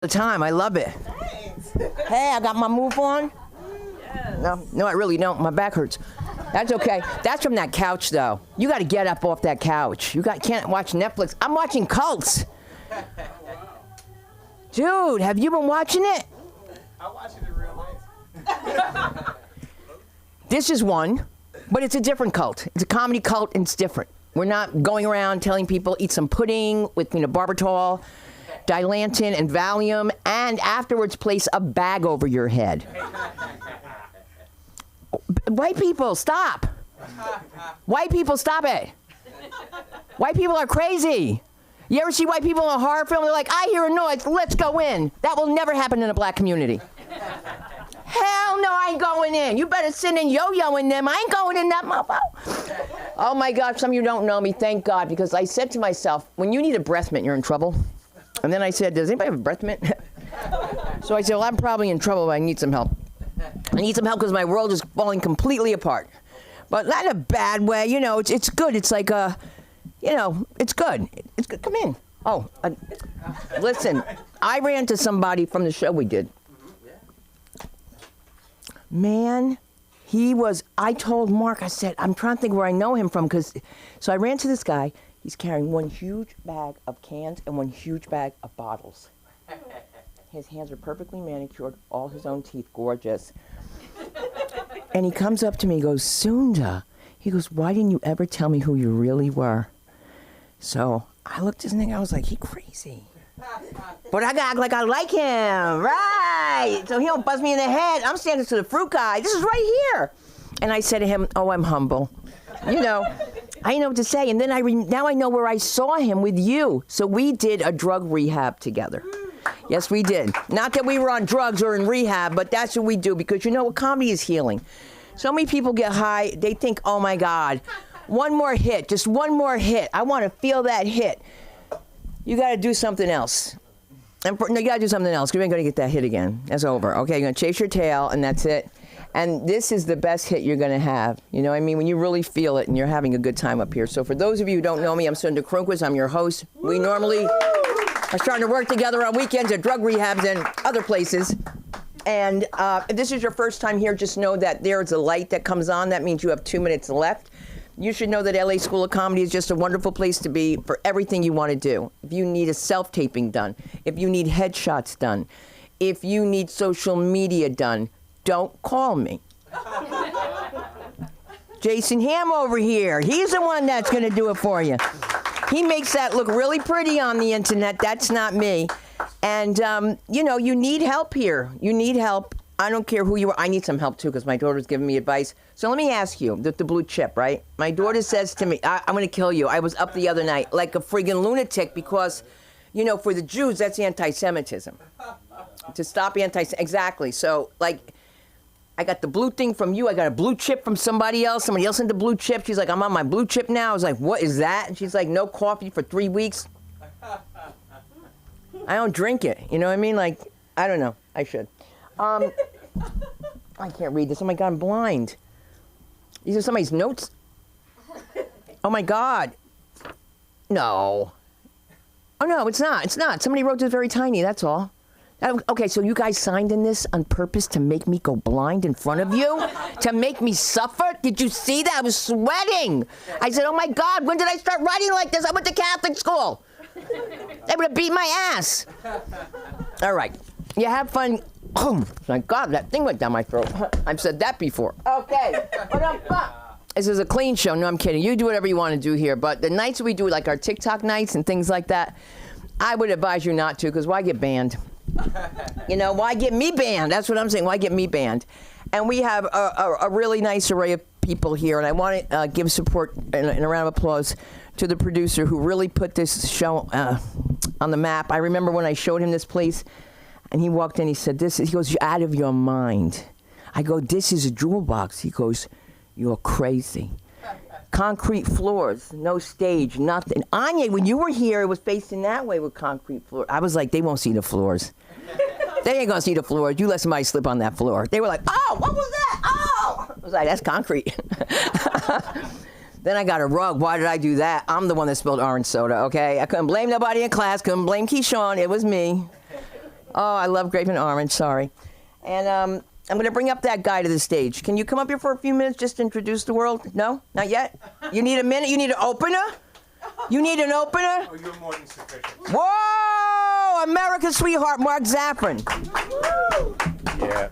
the time. I love it. Thanks. Hey, I got my move on. Yes. No, I really don't. My back hurts. That's okay. That's from that couch, though. You got to get up off that couch. Can't watch Netflix. I'm watching Cults. Dude, have you been watching it? I watch it in real life. This is one, but it's a different cult. It's a comedy cult, and it's different. We're not going around telling people eat some pudding with barbital, Dilantin, and Valium, and afterwards place a bag over your head. White people, stop. White people, stop it. White people are crazy. You ever see white people in a horror film? They're like, I hear a noise, let's go in. That will never happen in a black community. Hell no, I ain't going in. You better sit and yo-yoing them. I ain't going in that motherfucker. Oh my God, some of you don't know me, thank God, because I said to myself, when you need a breath mint, you're in trouble. And then I said, does anybody have a breath mint? So I said, well, I'm probably in trouble, but I need some help. I need some help because my world is falling completely apart. But not in a bad way, it's good. It's like it's good. It's good. Come in. Oh, listen, I ran to somebody from the show we did. Man, I told Mark, I said, I'm trying to think where I know him from, so I ran to this guy. He's carrying one huge bag of cans and one huge bag of bottles. His hands are perfectly manicured, all his own teeth, gorgeous. And he comes up to me, he goes, Sunda. He goes, why didn't you ever tell me who you really were? So I looked at his nigga, I was like, he crazy. But I gotta act like I like him, right? So he don't buzz me in the head. I'm standing to the fruit guy. This is right here. And I said to him, oh, I'm humble. I didn't know what to say. And then now I know where I saw him with you. So we did a drug rehab together. Yes, we did. Not that we were on drugs or in rehab, but that's what we do because comedy is healing. So many people get high, they think, oh my God, one more hit, just one more hit. I want to feel that hit. You got to do something else. You got to do something else because you ain't going to get that hit again. That's over. Okay, you're going to chase your tail and that's it. And this is the best hit you're going to have. You know what I mean? When you really feel it and you're having a good time up here. So for those of you who don't know me, I'm Sunda Cronquist. I'm your host. We normally are starting to work together on weekends at drug rehabs and other places. And if this is your first time here, just know that there's a light that comes on. That means you have 2 minutes left. You should know that LA School of Comedy is just a wonderful place to be for everything you want to do. If you need a self-taping done, if you need headshots done, if you need social media done, don't call me. Jason Ham over here, he's the one that's going to do it for you. He makes that look really pretty on the internet. That's not me. And, you need help here. You need help. I don't care who you are. I need some help, too, because my daughter's giving me advice. So let me ask you, the blue chip, right? My daughter says to me, I'm going to kill you. I was up the other night like a friggin' lunatic because, for the Jews, that's anti-Semitism. To stop exactly. So, I got the blue thing from you. I got a blue chip from somebody else. Somebody else sent the blue chip. She's like, I'm on my blue chip now. I was like, what is that? And she's like, no coffee for 3 weeks. I don't drink it. You know what I mean? I don't know. I should. I can't read this. Oh my God, I'm blind. These are somebody's notes. Oh my God. No. Oh no, it's not. It's not. Somebody wrote this very tiny, that's all. Okay, so you guys signed in this on purpose to make me go blind in front of you? To make me suffer? Did you see that? I was sweating. I said, oh my God, when did I start writing like this? I went to Catholic school. They would have beat my ass. All right. You have fun. Oh my God, that thing went down my throat. I've said that before. Okay. This is a clean show. No, I'm kidding. You do whatever you want to do here. But the nights we do, like our TikTok nights and things like that, I would advise you not to, because why get banned? Why get me banned? That's what I'm saying. Why get me banned? And we have a really nice array of people here. And I want to give support and a round of applause to the producer who really put this show on the map. I remember when I showed him this place, and he walked in, he said, he goes, you're out of your mind. I go, this is a jewel box. He goes, you're crazy. Concrete floors, no stage, nothing. Anya, when you were here, it was facing that way with concrete floors. I was like, they won't see the floors. They ain't gonna see the floors. You let somebody slip on that floor. They were like, oh, what was that? Oh! I was like, that's concrete. Then I got a rug. Why did I do that? I'm the one that spilled orange soda, okay? I couldn't blame nobody in class, couldn't blame Keyshawn. It was me. Oh, I love grape and orange. Sorry. And I'm going to bring up that guy to the stage. Can you come up here for a few minutes just to introduce the world? No? Not yet? You need a minute? You need an opener? You need an opener? Oh, you're more than sufficient. Whoa! America's sweetheart, Mark Zaffron. Yeah,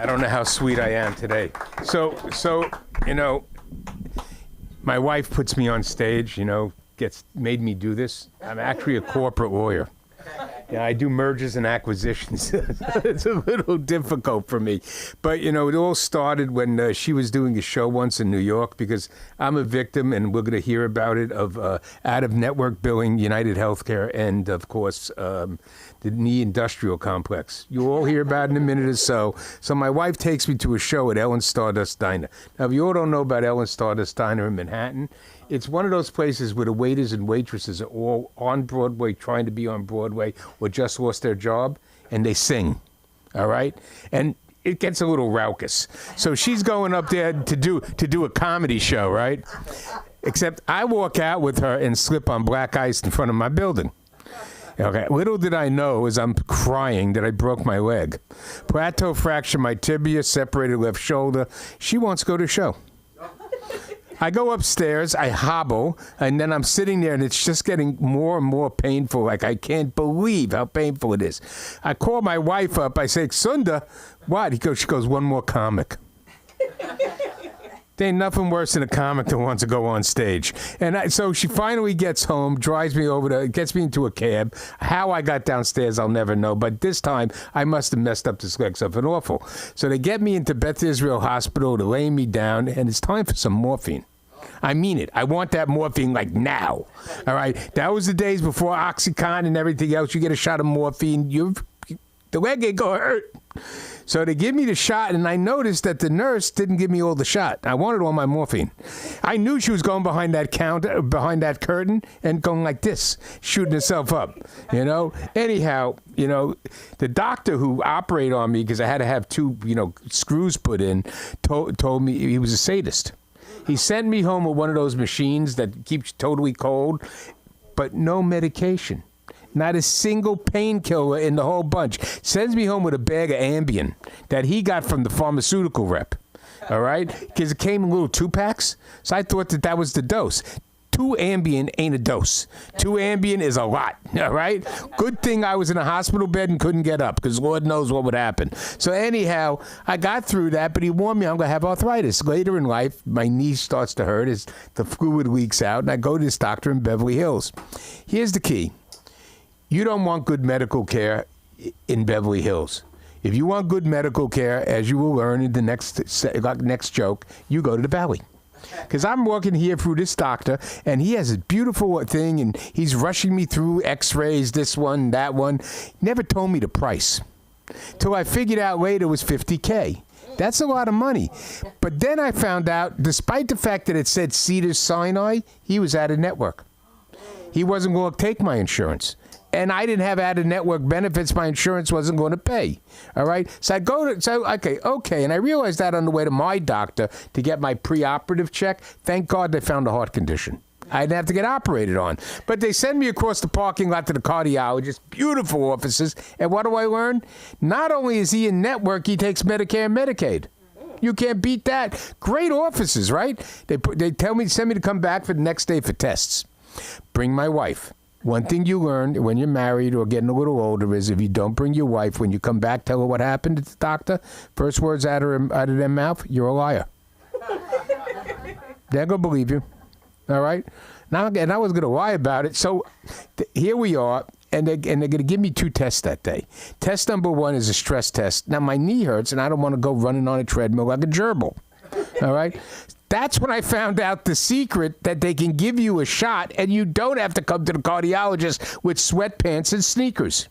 I don't know how sweet I am today. So, you know, my wife puts me on stage, you know, made me do this. I'm actually a corporate lawyer. Yeah, I do mergers and acquisitions. It's a little difficult for me. But, you know, it all started when she was doing a show once in New York, because I'm a victim, and we're going to hear about it, of out-of-network billing, United Healthcare, and, of course, the knee industrial complex. You'll all hear about it in a minute or so. So my wife takes me to a show at Ellen Stardust Diner. Now, if you all don't know about Ellen Stardust Diner in Manhattan, it's one of those places where the waiters and waitresses are all on Broadway, trying to be on Broadway, or just lost their job, and they sing, all right? And it gets a little raucous. So she's going up there to do a comedy show, right? Except I walk out with her and slip on black ice in front of my building. Okay, little did I know, as I'm crying, that I broke my leg. Plateau fracture my tibia, separated left shoulder. She wants to go to the show. I go upstairs, I hobble, and then I'm sitting there, and it's just getting more and more painful. Like, I can't believe how painful it is. I call my wife up. I say, Sunda, what? She goes, one more comic. There ain't nothing worse than a comic that wants to go on stage. And so she finally gets home, drives me gets me into a cab. How I got downstairs, I'll never know. But this time, I must have messed up this leg something awful. So they get me into Beth Israel Hospital to lay me down, and it's time for some morphine. I mean it. I want that morphine like now. All right? That was the days before Oxycontin and everything else. You get a shot of morphine, the leg ain't gonna hurt. So they give me the shot, and I noticed that the nurse didn't give me all the shot. I wanted all my morphine. I knew she was going behind that counter, behind that curtain, and going like this, shooting herself up, you know? Anyhow, you know, the doctor who operated on me, because I had to have 2, screws put in, told me he was a sadist. He sent me home with one of those machines that keeps you totally cold, but no medication. Not a single painkiller in the whole bunch. Sends me home with a bag of Ambien that he got from the pharmaceutical rep. All right? Because it came in little 2-packs. So I thought that was the dose. 2 Ambien ain't a dose. 2 Ambien is a lot. All right? Good thing I was in a hospital bed and couldn't get up, because Lord knows what would happen. So anyhow, I got through that, but he warned me I'm going to have arthritis. Later in life, my knee starts to hurt as the fluid leaks out, and I go to this doctor in Beverly Hills. Here's the key. You don't want good medical care in Beverly Hills. If you want good medical care, as you will learn in the next joke, you go to the Valley. Because I'm walking here through this doctor, and he has a beautiful thing, and he's rushing me through x-rays, this one, that one. Never told me the price. Till I figured out later it was $50K. That's a lot of money. But then I found out, despite the fact that it said Cedars-Sinai, he was out of network. He wasn't going to take my insurance. And I didn't have out-of-network benefits my insurance wasn't going to pay. All right? So I go to, okay. And I realized that on the way to my doctor to get my preoperative check. Thank God they found a heart condition. I didn't have to get operated on. But they send me across the parking lot to the cardiologist. Beautiful offices. And what do I learn? Not only is he in network, he takes Medicare and Medicaid. You can't beat that. Great offices, right? They send me to come back for the next day for tests. Bring my wife. One thing you learn when you're married or getting a little older is if you don't bring your wife, when you come back, tell her what happened to the doctor, first words out of their mouth, you're a liar. They're going to believe you. All right? Now, and I was going to lie about it. So here we are, and they're going to give me 2 tests that day. Test number 1 is a stress test. Now, my knee hurts, and I don't want to go running on a treadmill like a gerbil. All right? That's when I found out the secret that they can give you a shot and you don't have to come to the cardiologist with sweatpants and sneakers.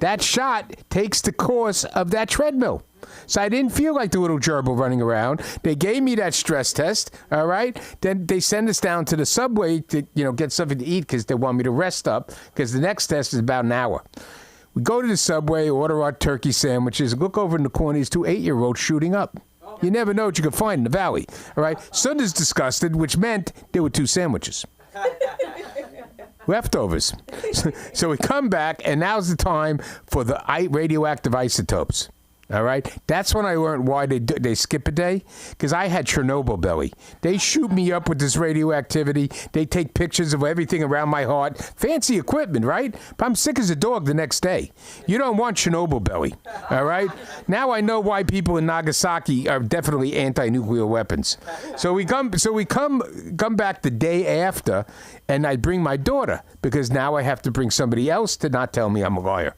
That shot takes the course of that treadmill. So I didn't feel like the little gerbil running around. They gave me that stress test, all right? Then they send us down to the subway to, get something to eat because they want me to rest up because the next test is about an hour. We go to the subway, order our turkey sandwiches, look over in the corner, these 2 8-year-olds shooting up. You never know what you can find in the Valley, all right? Sunda's disgusted, which meant there were 2 sandwiches. leftovers. So we come back, and now's the time for the radioactive isotopes. All right, that's when I learned why they skip a day, because I had Chernobyl belly. They shoot me up with this radioactivity. They take pictures of everything around my heart. Fancy equipment, right? But I'm sick as a dog the next day. You don't want Chernobyl belly. All right. Now I know why people in Nagasaki are definitely anti-nuclear weapons. So we come back the day after, and I bring my daughter, because now I have to bring somebody else to not tell me I'm a liar.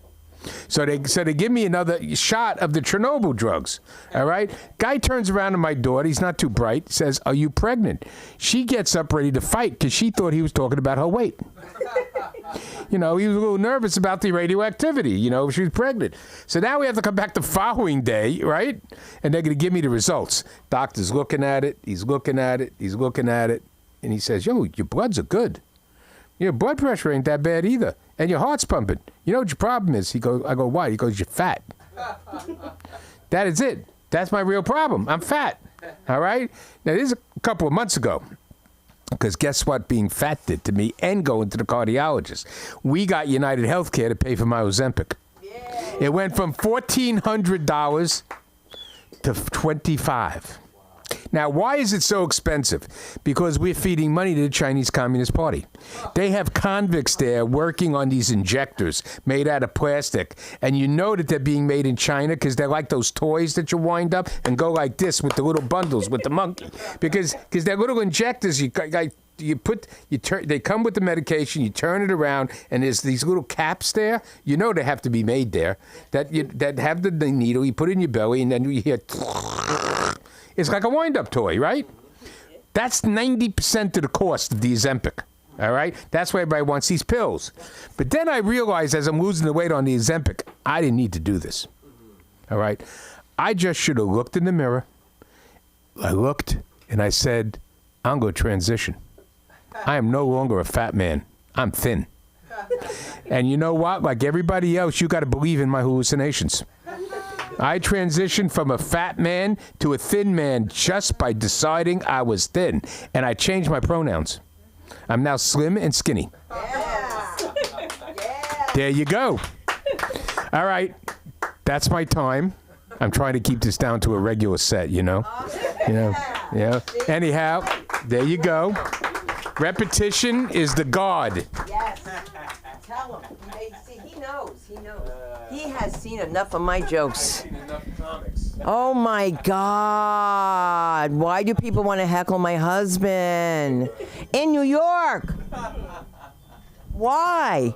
So they give me another shot of the Chernobyl drugs. All right. Guy turns around to my daughter. He's not too bright. Says, "Are you pregnant?" She gets up ready to fight because she thought he was talking about her weight. He was a little nervous about the radioactivity. She was pregnant. So now we have to come back the following day, right? And they're going to give me the results. Doctor's looking at it. He's looking at it. He's looking at it. And he says, "Yo, your bloods are good. Your blood pressure ain't that bad either. And your heart's pumping. You know what your problem is?" I go, "Why?" He goes, "You're fat." That is it. That's my real problem. I'm fat. All right? Now, this is a couple of months ago. Because guess what being fat did to me and going to the cardiologist? We got United Healthcare to pay for my Ozempic. Yeah. It went from $1,400 to $25. Now, why is it so expensive? Because we're feeding money to the Chinese Communist Party. They have convicts there working on these injectors made out of plastic. And you know that they're being made in China because they're like those toys that you wind up and go like this with the little bundles with the monkey. Because they're little injectors. They come with the medication, you turn it around, and there's these little caps there. You know they have to be made there that have the needle. You put it in your belly, and then you hear. It's like a wind-up toy, right? That's 90% of the cost of the Ozempic, all right? That's why everybody wants these pills. But then I realized as I'm losing the weight on the Ozempic, I didn't need to do this, all right? I just should have looked in the mirror. I looked, and I said, I'm going to transition. I am no longer a fat man. I'm thin. And you know what? Like everybody else, you got to believe in my hallucinations. I transitioned from a fat man to a thin man just by deciding I was thin. And I changed my pronouns. I'm now slim and skinny. Yeah. There you go. All right. That's my time. I'm trying to keep this down to a regular set, Yeah. Anyhow, there you go. Repetition is the God. Yes. Tell him. He knows. He has seen enough of my jokes. Oh my God. Why do people want to heckle my husband? In New York. Why?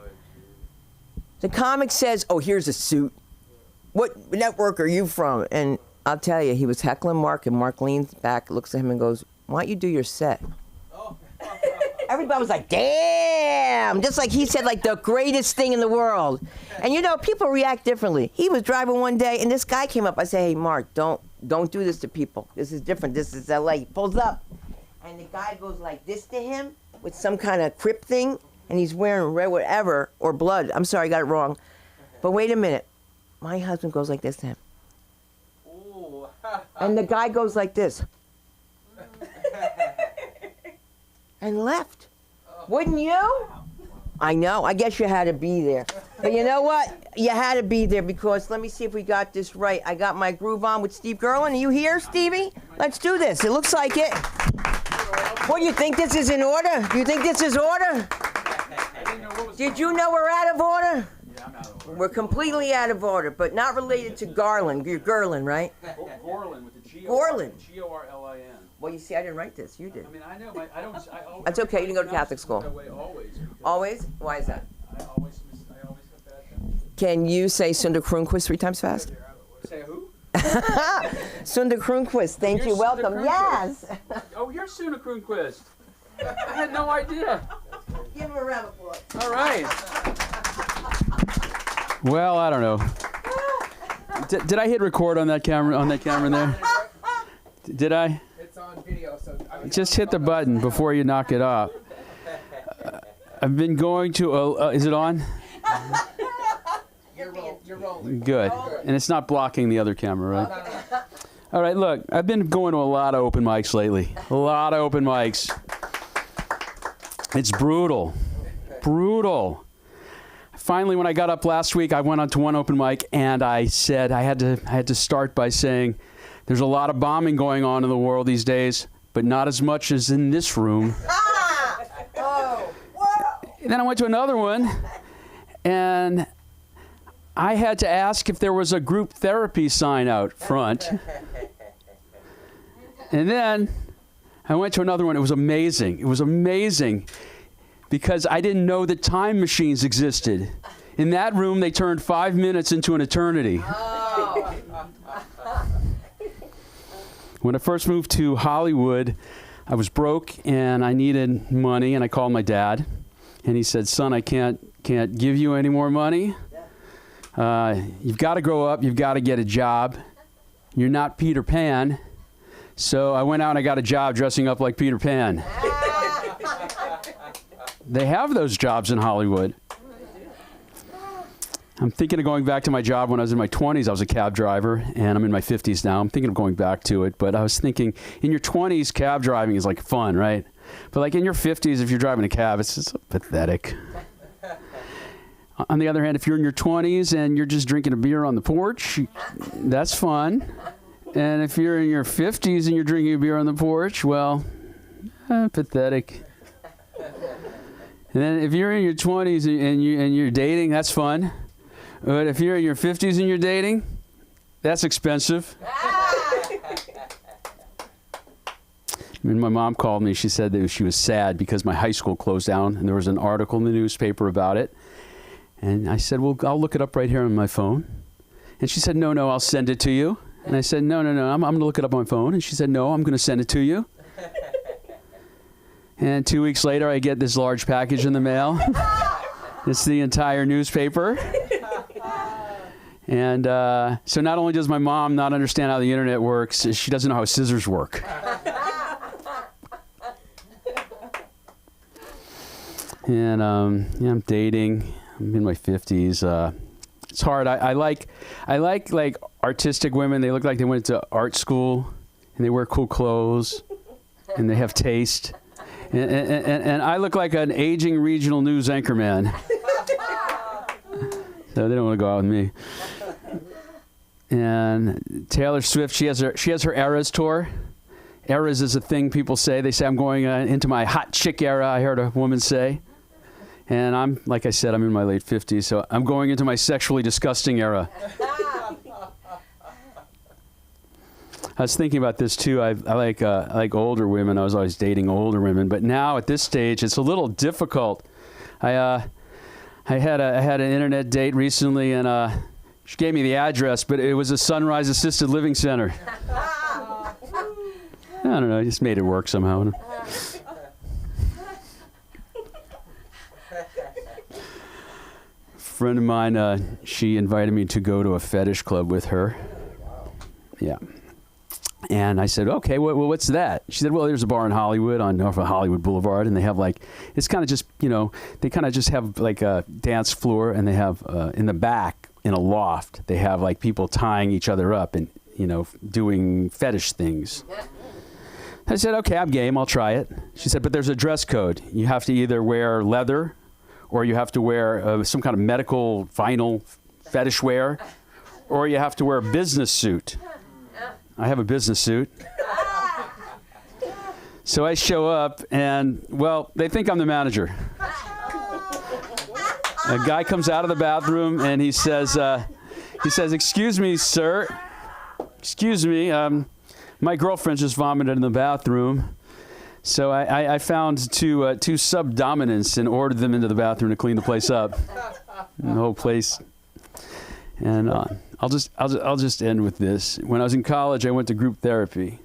The comic says, "Oh, here's a suit. What network are you from?" And I'll tell you, he was heckling Mark, and Mark leans back, looks at him, and goes, "Why don't you do your set?" Everybody was like, "Damn!" Just like he said, like the greatest thing in the world. And people react differently. He was driving one day, and this guy came up. I said, "Hey, Mark, don't do this to people. This is different. This is LA." He pulls up, and the guy goes like this to him with some kind of Crip thing, and he's wearing red whatever or blood. I'm sorry, I got it wrong. But wait a minute. My husband goes like this to him. Ooh. And the guy goes like this. And left. Wouldn't you? I know. I guess you had to be there. But you know what? You had to be there because let me see if we got this right. I got my groove on with Steve Gerlin. Are you here, Stevie? Let's do this. It looks like it. What, do you think this is in order? Do you think this is order? Did you know we're out of order? Yeah, I'm out of order. We're completely out of order, but not related to Garland. You're Gerlin, right? Gorlin with the G. Gorlin. G-O-R-L-I-N. Well, you see, I didn't write this. You did. I mean, I know. I don't. That's okay, you didn't go to Catholic school. That way always. Always? Why is that? I always have bad things. Can you say Sundar Kronquist 3 times fast? Say who? Sundar Kronquist, thank You're you. Sundar Welcome. Kronquist. Yes. Oh, you're Suna Kronquist. I had no idea. Give him a round of applause. All right. Well, I don't know. Did I hit record on that camera? On that camera there? Did I? It's on video, so Just hit the button before you knock it off. I've been going to. Is it on? you're rolling. Good. And it's not blocking the other camera, right? All right, look, I've been going to a lot of open mics lately. A lot of open mics. It's brutal. brutal. Finally, when I got up last week, I went on to one open mic, and I said I had to start by saying, there's a lot of bombing going on in the world these days, but not as much as in this room. And then I went to another one, and I had to ask if there was a group therapy sign out front. And then I went to another one. It was amazing. It was amazing because I didn't know that time machines existed. In that room, they turned 5 minutes into an eternity. When I first moved to Hollywood, I was broke and I needed money, and I called my dad. And he said, son, I can't give you any more money. You've got to grow up. You've got to get a job. You're not Peter Pan. So I went out and I got a job dressing up like Peter Pan. They have those jobs in Hollywood. I'm thinking of going back to my job when I was in my 20s. I was a cab driver, and I'm in my 50s now. I'm thinking of going back to it. But I was thinking, in your 20s, cab driving is like fun, right? But like in your 50s, if you're driving a cab, it's just pathetic. On the other hand, if you're in your 20s and you're just drinking a beer on the porch, that's fun. And if you're in your 50s and you're drinking a beer on the porch, well, pathetic. And then if you're in your 20s and you're dating, that's fun. But if you're in your 50s and you're dating, that's expensive. When my mom called me, she said that she was sad because my high school closed down, and there was an article in the newspaper about it. And I said, well, I'll look it up right here on my phone. And she said, no, I'll send it to you. And I said, no, I'm going to look it up on my phone. And she said, no, I'm going to send it to you. And 2 weeks later, I get this large package in the mail. It's the entire newspaper. And so not only does my mom not understand how the internet works, she doesn't know how scissors work. And I'm dating. I'm in my 50s. It's hard. I like artistic women. They look like they went to art school, and they wear cool clothes, and they have taste. And I look like an aging regional news anchorman. So they don't want to go out with me. And Taylor Swift, she has her Eras tour. Eras is a thing people say. They say I'm going into my hot chick era. I heard a woman say. And I'm, like I said, I'm in my late 50s, so I'm going into my sexually disgusting era. I was thinking about this too. I like older women. I was always dating older women, but now at this stage, it's a little difficult. I had an internet date recently, and she gave me the address, but it was a Sunrise Assisted Living Center. I don't know. I just made it work somehow. A friend of mine, she invited me to go to a fetish club with her. Yeah. And I said, okay, well, what's that? She said, well, there's a bar in Hollywood on North Hollywood Boulevard, and they have it's kind of just, they kind of just have like a dance floor, and they have in the back, in a loft, they have like people tying each other up and, doing fetish things. I said, okay, I'm game, I'll try it. She said, but there's a dress code. You have to either wear leather, or you have to wear some kind of medical vinyl fetish wear, or you have to wear a business suit. I have a business suit. So I show up, and, well, they think I'm the manager. A guy comes out of the bathroom, and he says, excuse me, sir. Excuse me, my girlfriend just vomited in the bathroom. So I found two subdominants and ordered them into the bathroom to clean the place up. And the whole place. And I'll just end with this. When I was in college, I went to group therapy,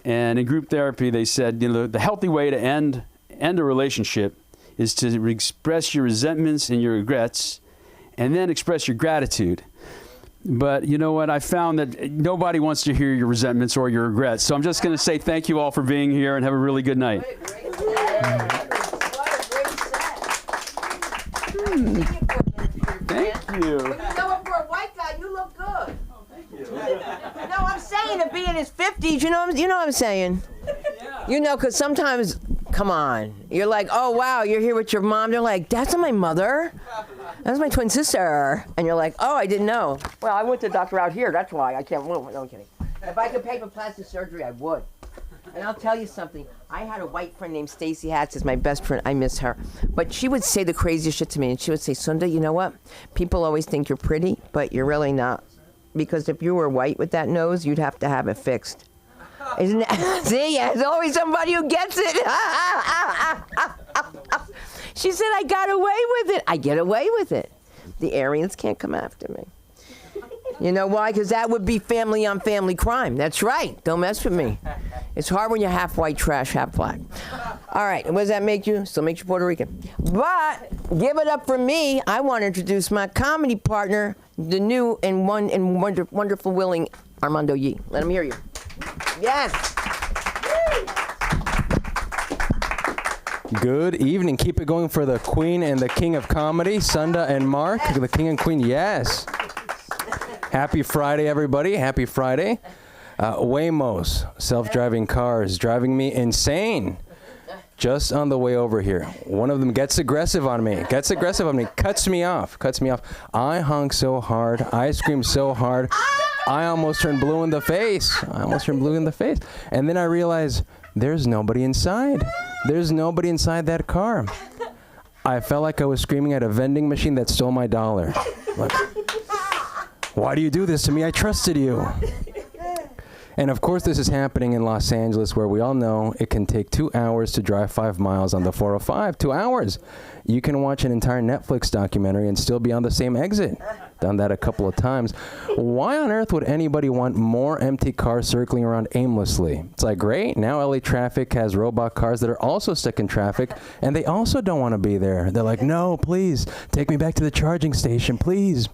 and in group therapy, they said, the healthy way to end a relationship is to express your resentments and your regrets, and then express your gratitude. But you know what? I found that nobody wants to hear your resentments or your regrets. So I'm just going to say thank you all for being here, and have a really good night. Thank you. For a white guy, you look good. Oh, thank you. No, I'm saying to be in his 50s, you know what I'm saying? Yeah. Because sometimes Come on. You're like, oh, wow, you're here with your mom. They're like, that's not my mother. That's my twin sister. And you're like, oh, I didn't know. Well, I went to the doctor out here. That's why I can't move. No, I'm kidding. If I could pay for plastic surgery, I would. And I'll tell you something. I had a white friend named Stacy Hatz. Is my best friend. I miss her. But she would say the craziest shit to me. And she would say, Sunda, you know what? People always think you're pretty, but you're really not. Because if you were white with that nose, you'd have to have it fixed. Isn't it? See, there's always somebody who gets it. She said, I got away with it. I get away with it. The Aryans can't come after me. You know why? Because that would be family on family crime. That's right. Don't mess with me. It's hard when you're half white trash, half black. All right. And what does that make you? Still makes you Puerto Rican. But give it up for me. I want to introduce my comedy partner, the new and wonderful willing Armando Yee. Let him hear you. Yes. Good evening. Keep it going for the queen and the king of comedy, Sunda and Mark, the king and queen. Yes. Happy Friday, everybody. Happy Friday. Waymos, self-driving cars, driving me insane. Just on the way over here, one of them gets aggressive on me, cuts me off. I honk so hard, I scream so hard, I almost turned blue in the face. And then I realize there's nobody inside. There's nobody inside that car. I felt like I was screaming at a vending machine that stole my dollar. Like, why do you do this to me? I trusted you. And of course this is happening in Los Angeles, where we all know it can take 2 hours to drive 5 miles on the 405. 2 hours. You can watch an entire Netflix documentary and still be on the same exit. Done that a couple of times. Why on earth would anybody want more empty cars circling around aimlessly? It's like, great, now LA traffic has robot cars that are also stuck in traffic, and they also don't want to be there. They're like, no, please, take me back to the charging station, please.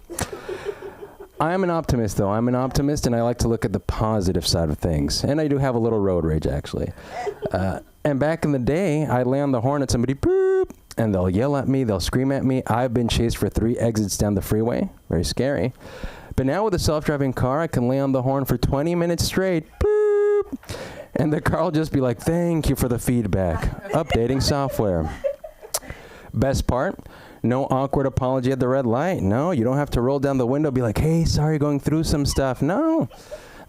I'm an optimist, though. I'm an optimist, and I like to look at the positive side of things. And I do have a little road rage, actually. And back in the day, I'd lay on the horn at somebody, boop, and they'll yell at me, they'll scream at me. I've been chased for 3 exits down the freeway. Very scary. But now with a self-driving car, I can lay on the horn for 20 minutes straight, boop, and the car will just be like, thank you for the feedback. Updating software. Best part? No awkward apology at the red light. No, you don't have to roll down the window, be like, hey, sorry, going through some stuff. No.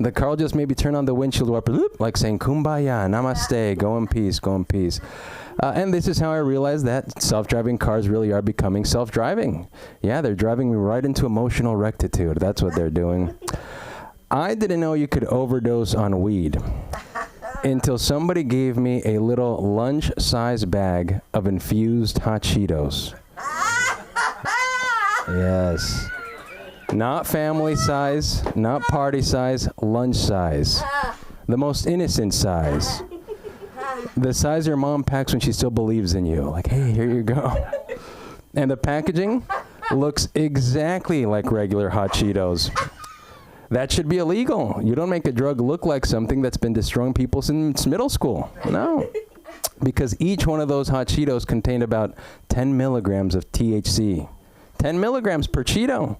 The car will just maybe turn on the windshield wiper, like saying, kumbaya, namaste, go in peace, go in peace. And this is how I realized that self-driving cars really are becoming self-driving. Yeah, they're driving me right into emotional rectitude. That's what they're doing. I didn't know you could overdose on weed until somebody gave me a little lunch-size bag of infused hot Cheetos. Yes. Not family size, not party size, lunch size. The most innocent size. The size your mom packs when she still believes in you. Like, hey, here you go. And the packaging looks exactly like regular hot Cheetos. That should be illegal. You don't make a drug look like something that's been destroying people since middle school. No. Because each one of those hot Cheetos contained about 10 milligrams of THC. 10 milligrams per Cheeto.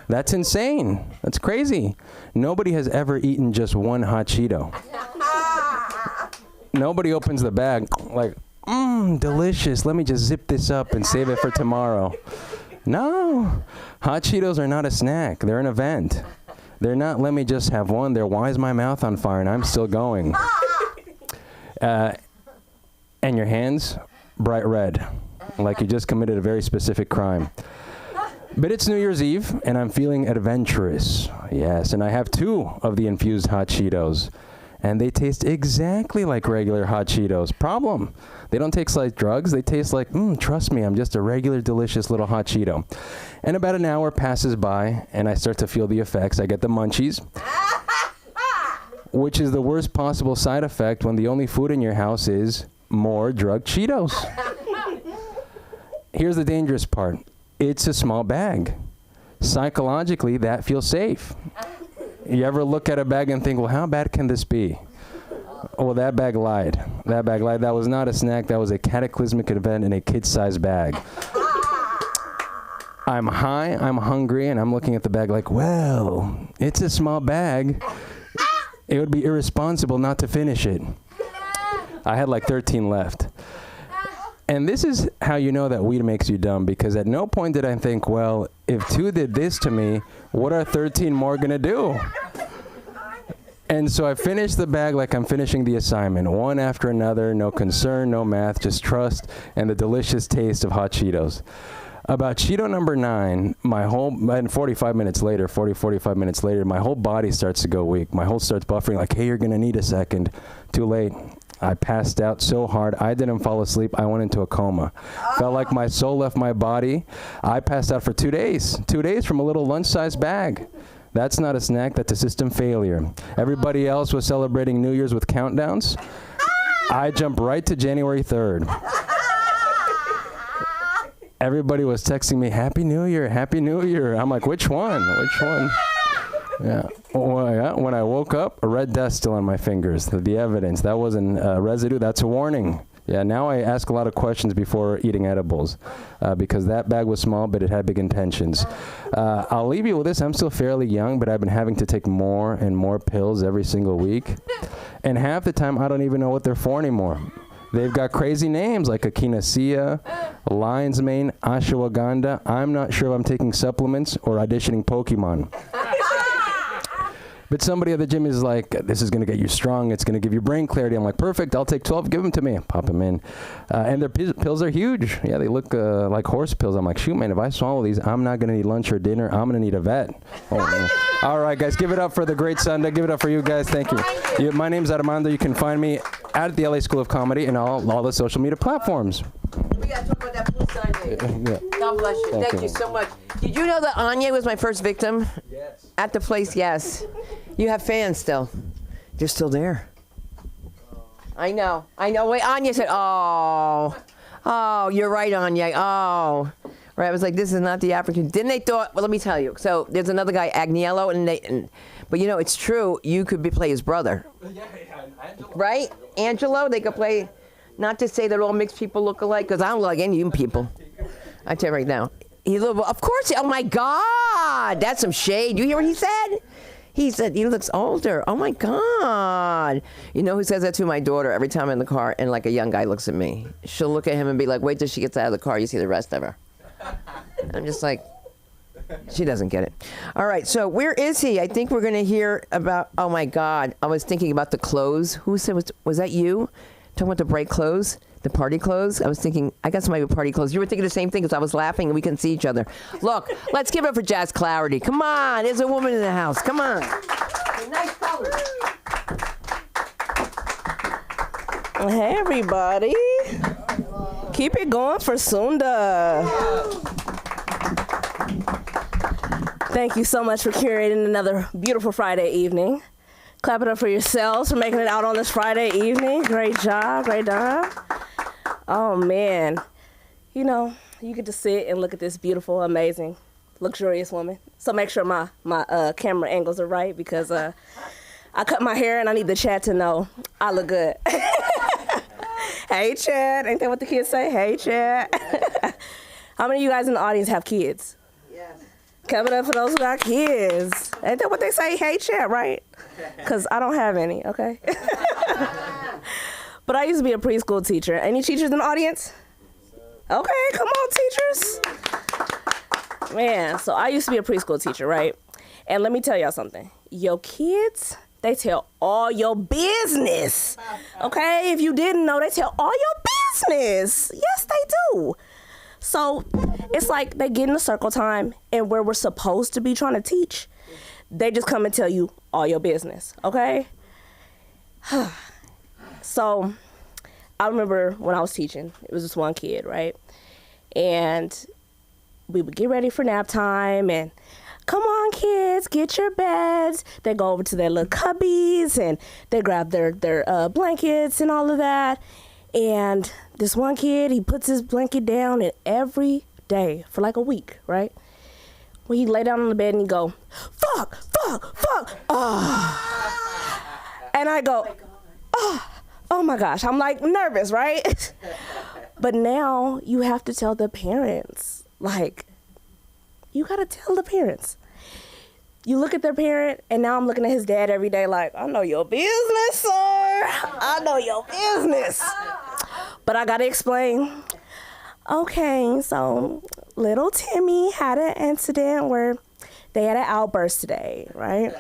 That's insane. That's crazy. Nobody has ever eaten just one hot Cheeto. Nobody opens the bag like, delicious. Let me just zip this up and save it for tomorrow. No. Hot Cheetos are not a snack. They're an event. They're not, let me just have one. They're, why is my mouth on fire and I'm still going? And your hands, bright red. Like you just committed a very specific crime. But it's New Year's Eve, and I'm feeling adventurous. Yes, and I have 2 of the infused hot Cheetos. And they taste exactly like regular hot Cheetos. Problem, they don't taste like drugs. They taste like, trust me, I'm just a regular, delicious little hot Cheeto. And about an hour passes by, and I start to feel the effects. I get the munchies, which is the worst possible side effect when the only food in your house is more drug Cheetos. Here's the dangerous part. It's a small bag. Psychologically, that feels safe. You ever look at a bag and think, well, how bad can this be? Oh, well, that bag lied. That bag lied. That was not a snack. That was a cataclysmic event in a kid-sized bag. I'm high, I'm hungry, and I'm looking at the bag like, well, it's a small bag. It would be irresponsible not to finish it. I had like 13 left. And this is how you know that weed makes you dumb, because at no point did I think, well, if 2 did this to me, what are 13 more going to do? And so I finished the bag like I'm finishing the assignment, one after another, no concern, no math, just trust and the delicious taste of hot Cheetos. About Cheeto number 9, and 45 minutes later, my whole body starts to go weak. My whole starts buffering like, hey, you're going to need a second. Too late. I passed out so hard. I didn't fall asleep. I went into a coma. Felt like my soul left my body. I passed out for 2 days. 2 days from a little lunch-sized bag. That's not a snack. That's a system failure. Everybody else was celebrating New Year's with countdowns. I jumped right to January 3rd. Everybody was texting me, Happy New Year, Happy New Year. I'm like, which one? Which one? Yeah. When I woke up, a red dust still on my fingers. The evidence. That wasn't residue. That's a warning. Yeah, now I ask a lot of questions before eating edibles because that bag was small, but it had big intentions. I'll leave you with this. I'm still fairly young, but I've been having to take more and more pills every single week. And half the time, I don't even know what they're for anymore. They've got crazy names like echinacea, lion's mane, ashwagandha. I'm not sure if I'm taking supplements or auditioning Pokemon. But somebody at the gym is like, this is going to get you strong. It's going to give you brain clarity. I'm like, perfect. I'll take 12. Give them to me. Pop them in. And their pills are huge. Yeah, they look like horse pills. I'm like, shoot, man, if I swallow these, I'm not going to need lunch or dinner. I'm going to need a vet. Oh, man. All right, guys, give it up for the great Sunday. Give it up for you guys. Thank you. My name's Armando. You can find me at the LA School of Comedy and all the social media platforms. We got to talk about that blue sign day. Yeah. God bless you. Thank you so much. Did you know that Anya was my first victim? Yes. At the place, yes. You have fans still. They're still there. I know. Wait, Anya said, oh, you're right, Anya. Oh. Right, I was like, this is not the African. Then they thought, well, let me tell you. So there's another guy, Agniello, but you know, it's true. You could play his brother. Yeah, Angelo. Right? Angelo, they could play, not to say that all mixed people look alike, because I don't like any of you people. I tell you right now. Of course, oh my God, that's some shade. You hear what he said? He said he looks older. Oh my God. You know who says that to my daughter every time I'm in the car and like a young guy looks at me? She'll look at him and be like, wait till she gets out of the car, you see the rest of her. I'm just like, she doesn't get it. All right, so where is he? I think we're going to hear about, oh my God, I was thinking about the clothes. Who said, was that you? Talking about the bright clothes? The party clothes? I was thinking, I got somebody with party clothes. You were thinking the same thing because I was laughing and we couldn't see each other. Look, let's give it up for Jazz Clarity. Come on, there's a woman in the house. Come on. Nice colors. Hey, everybody. Keep it going for Sunda. Thank you so much for curating another beautiful Friday evening. Clap it up for yourselves for making it out on this Friday evening. Great job, great job. Oh, man. You know, you get to sit and look at this beautiful, amazing, luxurious woman. So make sure my camera angles are right because I cut my hair and I need the chat to know I look good. Hey, Chad. Ain't that what the kids say? Hey, Chad. How many of you guys in the audience have kids? Yes. Clap it up for those who got kids. Ain't that what they say? Hey, Chad, right? Because I don't have any, okay? But I used to be a preschool teacher. Any teachers in the audience? Okay, come on, teachers. Man, so I used to be a preschool teacher, right? And let me tell y'all something. Your kids, they tell all your business. Okay? If you didn't know, they tell all your business. Yes, they do. So it's like they get in the circle time and where we're supposed to be trying to teach, they just come and tell you all your business, okay? So I remember when I was teaching, it was this one kid, right? And we would get ready for nap time and come on, kids, get your beds. They go over to their little cubbies and they grab their blankets and all of that. And this one kid, he puts his blanket down and every day for like a week, right? When he lay down on the bed and he go, fuck, and I go, oh my gosh. I'm like nervous, right? But now you have to tell the parents, like, you gotta tell the parents. You look at their parent, and now I'm looking at his dad every day like, I know your business, sir. I know your business. But I gotta explain. Okay, so little Timmy had an incident where they had an outburst today, right?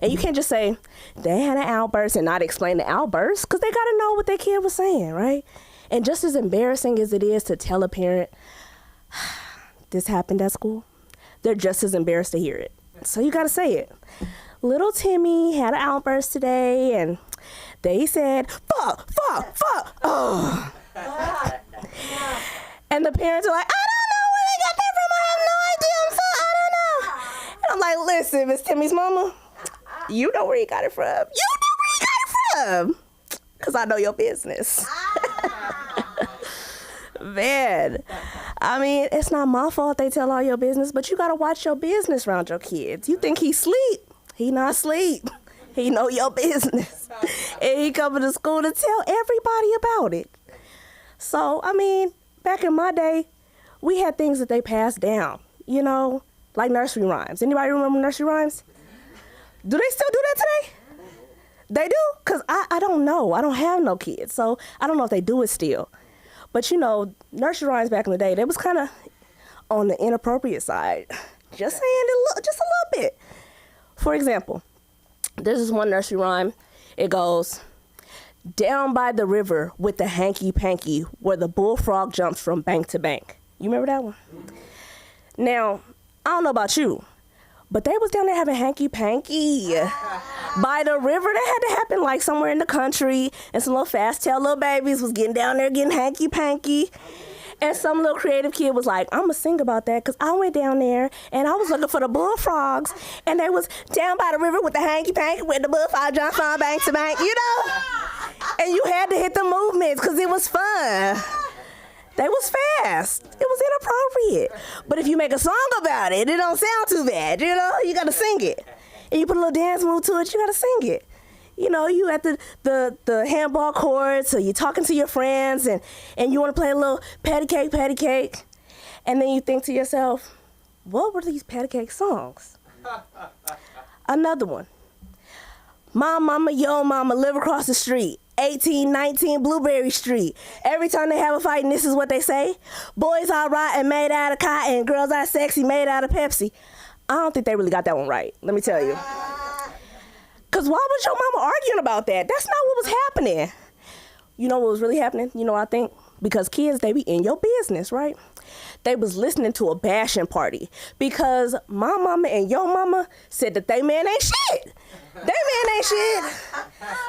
And you can't just say they had an outburst and not explain the outburst, because they got to know what their kid was saying, right? And just as embarrassing as it is to tell a parent, this happened at school, they're just as embarrassed to hear it. So you got to say it. Little Timmy had an outburst today, and they said, fuck, fuck, fuck, oh. And the parents are like, I don't know where they got that from. I have no idea. I don't know. And I'm like, listen, Miss Timmy's mama, you know where he got it from. You know where he got it from. Because I know your business. Man, I mean, it's not my fault they tell all your business, but you got to watch your business around your kids. You think he sleep. He not asleep. He know your business. And he coming to school to tell everybody about it. So, I mean, back in my day, we had things that they passed down, you know, like nursery rhymes. Anybody remember nursery rhymes? Do they still do that today? They do? Because I don't know. I don't have no kids, so I don't know if they do it still. But, you know, nursery rhymes back in the day, they was kind of on the inappropriate side. Just saying it, just a little bit. For example, there's this one nursery rhyme. It goes, down by the river with the hanky-panky where the bullfrog jumps from bank to bank. You remember that one? Now, I don't know about you, but they was down there having hanky-panky by the river. That had to happen like somewhere in the country, and some little fast-tailed little babies was getting down there getting hanky-panky. And some little creative kid was like, I'm going to sing about that because I went down there and I was looking for the bullfrogs, and they was down by the river with the hanky-panky with the bullfrog jump from bank to bank, you know? And you had to hit the movements because it was fun. They was fast. It was inappropriate. But if you make a song about it, it don't sound too bad, you know? You got to sing it. And you put a little dance move to it, you got to sing it. You know, you at the handball court, so you're talking to your friends, and you want to play a little patty cake. And then you think to yourself, what were these patty cake songs? Another one. My mama, yo mama, live across the street. 1819 Blueberry Street. Every time they have a fight, and this is what they say: boys are rotten, made out of cotton, girls are sexy, made out of Pepsi. I don't think they really got that one right, let me tell you. Because why was your mama arguing about that? That's not what was happening. You know what was really happening? You know, I think because kids, they be in your business, right? They was listening to a bashing party because my mama and your mama said that they man ain't shit. They man ain't shit.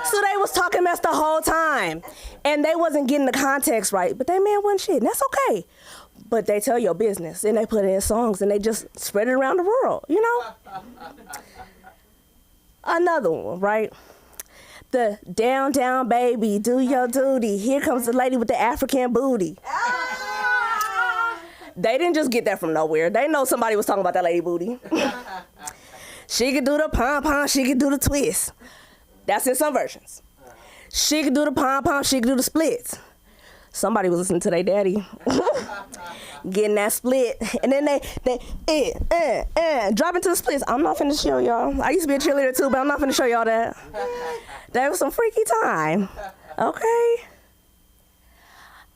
So they was talking mess the whole time. And they wasn't getting the context right, but they man wasn't shit. And that's okay. But they tell your business, and they put it in songs, and they just spread it around the world, you know? Another one, right? The down, down, baby, do your duty. Here comes the lady with the African booty. They didn't just get that from nowhere. They know somebody was talking about that lady booty. She could do the pom-pom, she could do the twist. That's in some versions. She could do the pom-pom, she could do the splits. Somebody was listening to their daddy. Getting that split. And then they drop into the splits. I'm not finna show y'all. I used to be a cheerleader too, but I'm not finna show y'all that. That was some freaky time. Okay?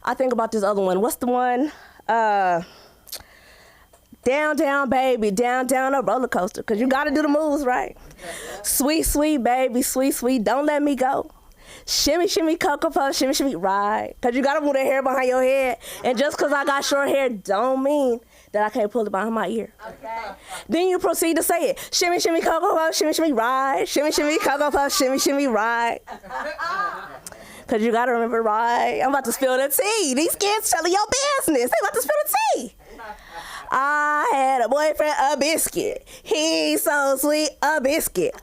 I think about this other one. What's the one? Down, down, baby, down, down a roller coaster. Because you got to do the moves, right? Sweet, sweet, baby, sweet, sweet, don't let me go. Shimmy, shimmy, Cocoa Puff, shimmy, shimmy, ride. Because you got to move that hair behind your head. And just because I got short hair don't mean that I can't pull it behind my ear. Okay. Then you proceed to say it. Shimmy, shimmy, Cocoa Puff, shimmy, shimmy, ride. Shimmy, shimmy, Cocoa Puff, shimmy, shimmy, ride. Because you got to remember, right? I'm about to spill the tea. These kids telling your business. They about to spill the tea. I had a boyfriend, a biscuit. He's so sweet, a biscuit.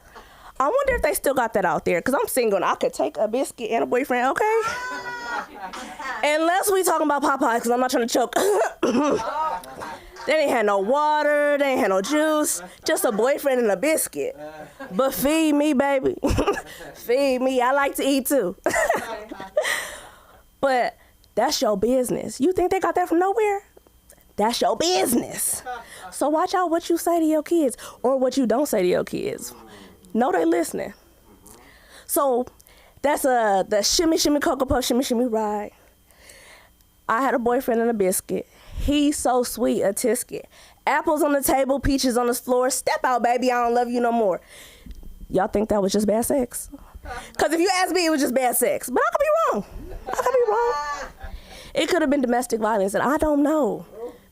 I wonder if they still got that out there, because I'm single and I could take a biscuit and a boyfriend, okay? Unless we talking about Popeye, because I'm not trying to choke. They ain't had no water, they ain't had no juice, just a boyfriend and a biscuit. But feed me, baby. Feed me, I like to eat too. But that's your business. You think they got that from nowhere? That's your business. So watch out what you say to your kids or what you don't say to your kids. Know they listening. So that's the shimmy, shimmy, Cocoa Puff, shimmy, shimmy, ride. I had a boyfriend and a biscuit. He's so sweet, a tisket. Apples on the table, peaches on the floor. Step out, baby, I don't love you no more. Y'all think that was just bad sex? Because if you ask me, it was just bad sex. But I could be wrong. I could be wrong. It could have been domestic violence, and I don't know.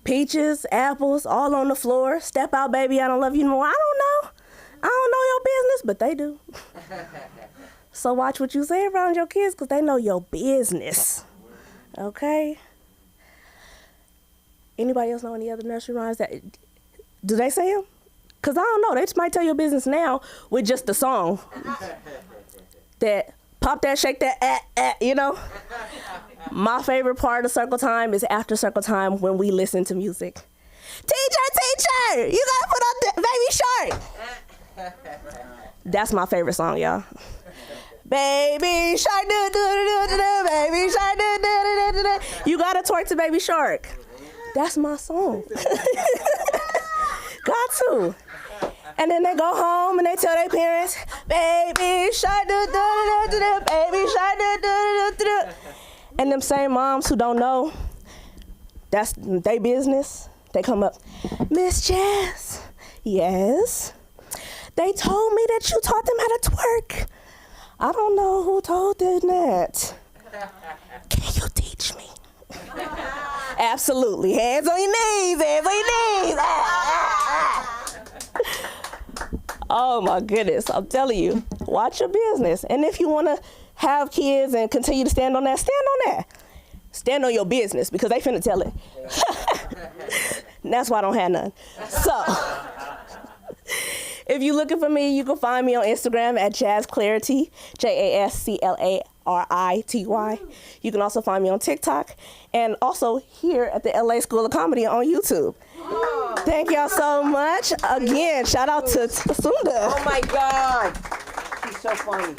Peaches, apples, all on the floor. Step out, baby, I don't love you no more. I don't know. I don't know your business, but they do. So watch what you say around your kids, because they know your business. Okay? Anybody else know any other nursery rhymes that, do they say them? Because I don't know, they just might tell your business now with just the song. That, pop that, shake that, you know? My favorite part of circle time is after circle time when we listen to music. Teacher, you gotta put on the Baby Shark. That's my favorite song, y'all. Baby Shark, do do do do do, Baby Shark, do do do do do. You gotta twerk to Baby Shark. That's my song. Got to. And then they go home and they tell their parents, Baby Shark, do do do do do, Baby Shark, do do do do. And them same moms who don't know, that's their business. They come up, Miss Jazz, yes. They told me that you taught them how to twerk. I don't know who told them that. Can you teach me? Absolutely. Hands on your knees, hands on your knees. Oh my goodness, I'm telling you, watch your business. And if you want to have kids and continue to stand on that, stand on that. Stand on your business, because they finna tell it. And that's why I don't have none. So, if you're looking for me, you can find me on Instagram at Jazz Clarity, JASCLARITY. You can also find me on TikTok and also here at the LA School of Comedy on YouTube. Thank y'all so much. Again, shout out to Sunda. Oh my God. She's so funny.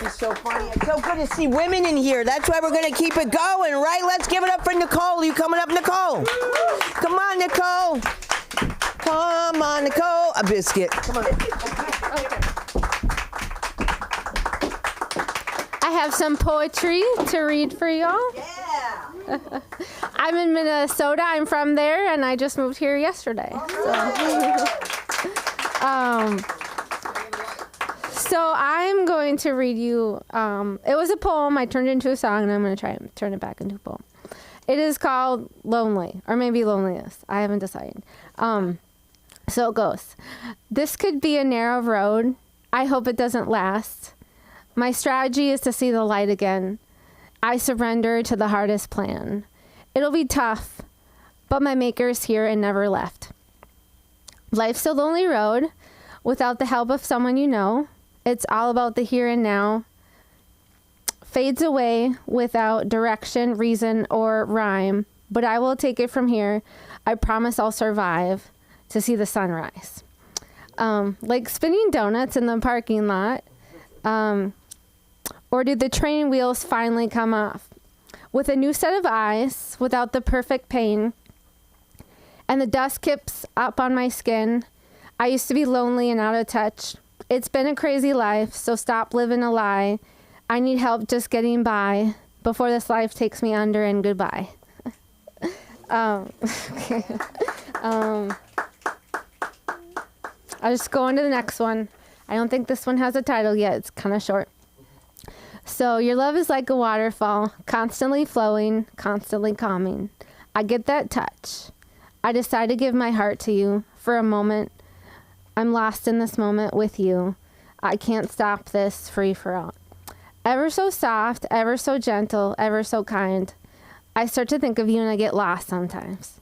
She's so funny. It's so good to see women in here. That's why we're going to keep it going, right? Let's give it up for Nicole. You coming up, Nicole? Come on, Nicole. Come on, Nicole. A biscuit. Come on. I have some poetry to read for y'all. Yeah. I'm in Minnesota. I'm from there, and I just moved here yesterday. So I'm going to read you, it was a poem. I turned it into a song, and I'm going to try and turn it back into a poem. It is called Lonely, or maybe Loneliness. I haven't decided. So it goes. This could be a narrow road. I hope it doesn't last. My strategy is to see the light again. I surrender to the hardest plan. It'll be tough, but my maker's here and never left. Life's a lonely road without the help of someone you know. It's all about the here and now. Fades away without direction, reason, or rhyme. But I will take it from here. I promise I'll survive to see the sunrise. Like spinning donuts in the parking lot. Or did the train wheels finally come off? With a new set of eyes, without the perfect pain, and the dust keeps up on my skin. I used to be lonely and out of touch. It's been a crazy life, so stop living a lie. I need help just getting by before this life takes me under, and goodbye. Okay. I'll just go on to the next one. I don't think this one has a title yet. It's kind of short. So your love is like a waterfall, constantly flowing, constantly calming. I get that touch. I decide to give my heart to you for a moment. I'm lost in this moment with you. I can't stop this free for all. Ever so soft, ever so gentle, ever so kind. I start to think of you and I get lost sometimes.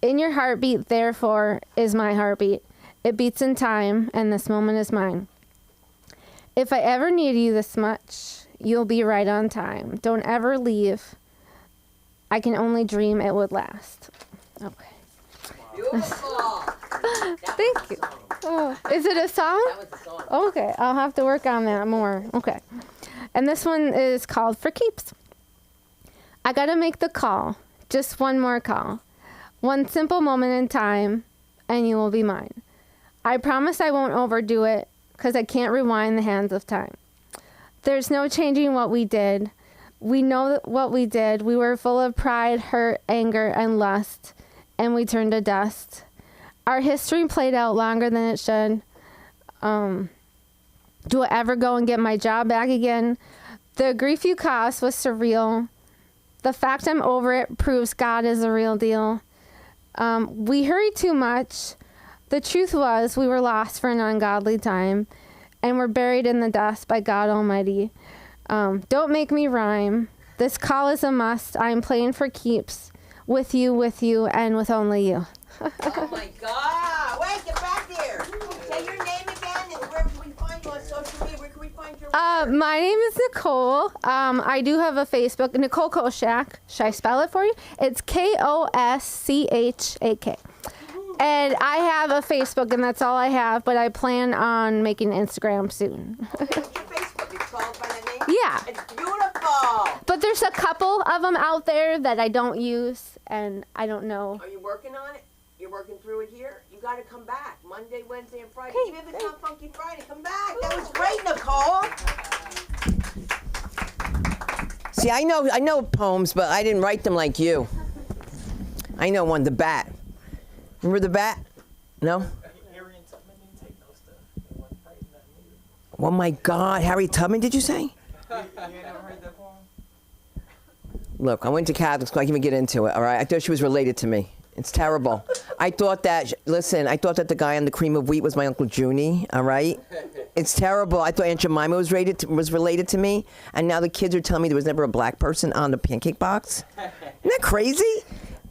In your heartbeat, therefore, is my heartbeat. It beats in time, and this moment is mine. If I ever need you this much, you'll be right on time. Don't ever leave. I can only dream it would last. Okay. Beautiful. Thank you. Oh, is it a song? That was the song. Okay, I'll have to work on that more. Okay. And this one is called For Keeps. I gotta make the call. Just one more call. One simple moment in time, and you will be mine. I promise I won't overdo it, because I can't rewind the hands of time. There's no changing what we did, We know what we did. We were full of pride, hurt, anger, and lust, and we turned to dust. Our history played out longer than it should. Do I ever go and get my job back again? The grief you caused was surreal. The fact I'm over it proves God is a real deal. We hurried too much. The truth was we were lost for an ungodly time, and we're buried in the dust by God Almighty. Don't make me rhyme. This call is a must. I'm playing for keeps with you, and with only you. Oh my God! Wait, get back there. Say your name again, and where can we find you on social media? Where can we find your? My name is Nicole. I do have a Facebook, Nicole Koschak. Should I spell it for you? It's Koschak. And I have a Facebook, and that's all I have. But I plan on making Instagram soon. What's your Facebook? It's called by the name? Yeah. It's beautiful. But there's a couple of them out there that I don't use, and I don't know. Are you working on it? You're working through it here? You got to come back Monday, Wednesday, and Friday. Okay, Even if it's not Funky Friday, come back. That was great, Nicole. See, I know poems, but I didn't write them like you. I know one, The Bat. Remember The Bat? No? Oh my God, Harry Tubman, did you say? Look, I went to Catholic school. I can't even get into it, all right? I thought she was related to me. It's terrible. I thought that the guy on the cream of wheat was my Uncle Junie, all right? It's terrible. I thought Aunt Jemima was related to me, and now the kids are telling me there was never a black person on the pancake box. Isn't that crazy?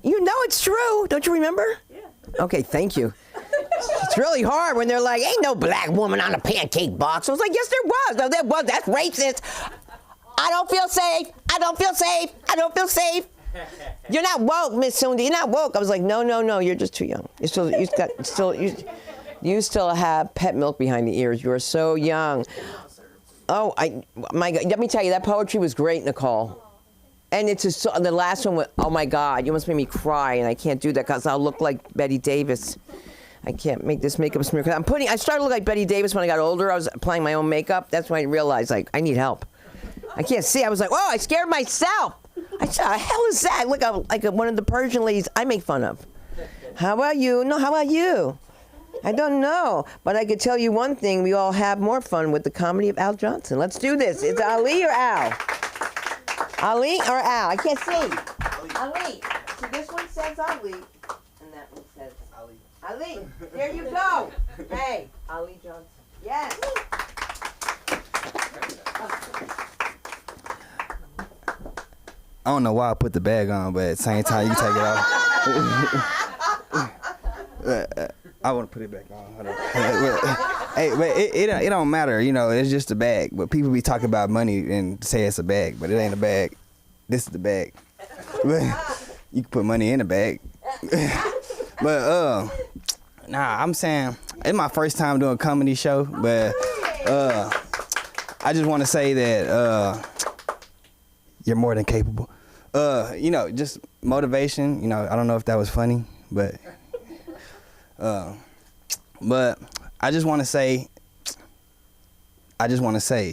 You know it's true. Don't you remember? Yeah. Okay, thank you. It's really hard when they're like, ain't no black woman on a pancake box. I was like, yes, there was. No, there was. That's racist. I don't feel safe. I don't feel safe. I don't feel safe. You're not woke, Miss Sundi. You're not woke. I was like, no. You're just too young. You still have pet milk behind the ears. You are so young. Oh, my God. Let me tell you, that poetry was great, Nicole. And it's the last one. Oh my God, you almost made me cry, and I can't do that because I'll look like Betty Davis. I can't make this makeup smear. I started to look like Betty Davis when I got older. I was applying my own makeup. That's when I realized, like, I need help. I can't see. I was like, oh, I scared myself. I said, how the hell is that? Look, like one of the Persian ladies I make fun of. How about you? No, how about you? I don't know. But I could tell you one thing. We all have more fun with the comedy of Al Johnson. Let's do this. It's Ali or Al? Ali or Al? I can't see. Ali. See, this one says Ali, and that one says Ali. Ali. There you go. Hey, Ali Johnson. Yes. I don't know why I put the bag on, but at the same time, you can take it off. I want to put it back on. Hold on. Hey, but it don't matter, you know, it's just a bag. But people be talking about money and say it's a bag, but it ain't a bag. This is the bag. You can put money in a bag. But, I'm saying, it's my first time doing a comedy show, but I just want to say that you're more than capable. You know, just motivation. You know, I don't know if that was funny, but I just want to say,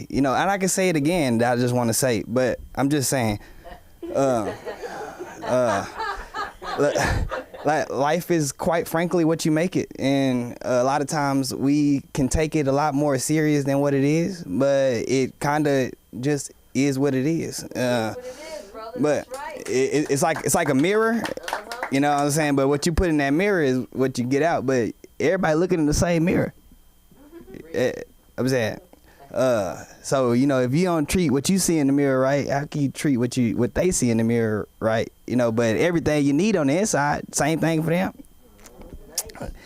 you know, and I can say it again. I just want to say, but I'm just saying, like life is quite frankly what you make it, and a lot of times we can take it a lot more serious than what it is, but it kind of just is what it is. But it's like a mirror, you know what I'm saying? But what you put in that mirror is what you get out. But everybody looking in the same mirror. I'm saying, so you know, if you don't treat what you see in the mirror right, how can you treat what they see in the mirror right? You know, but everything you need on the inside, same thing for them.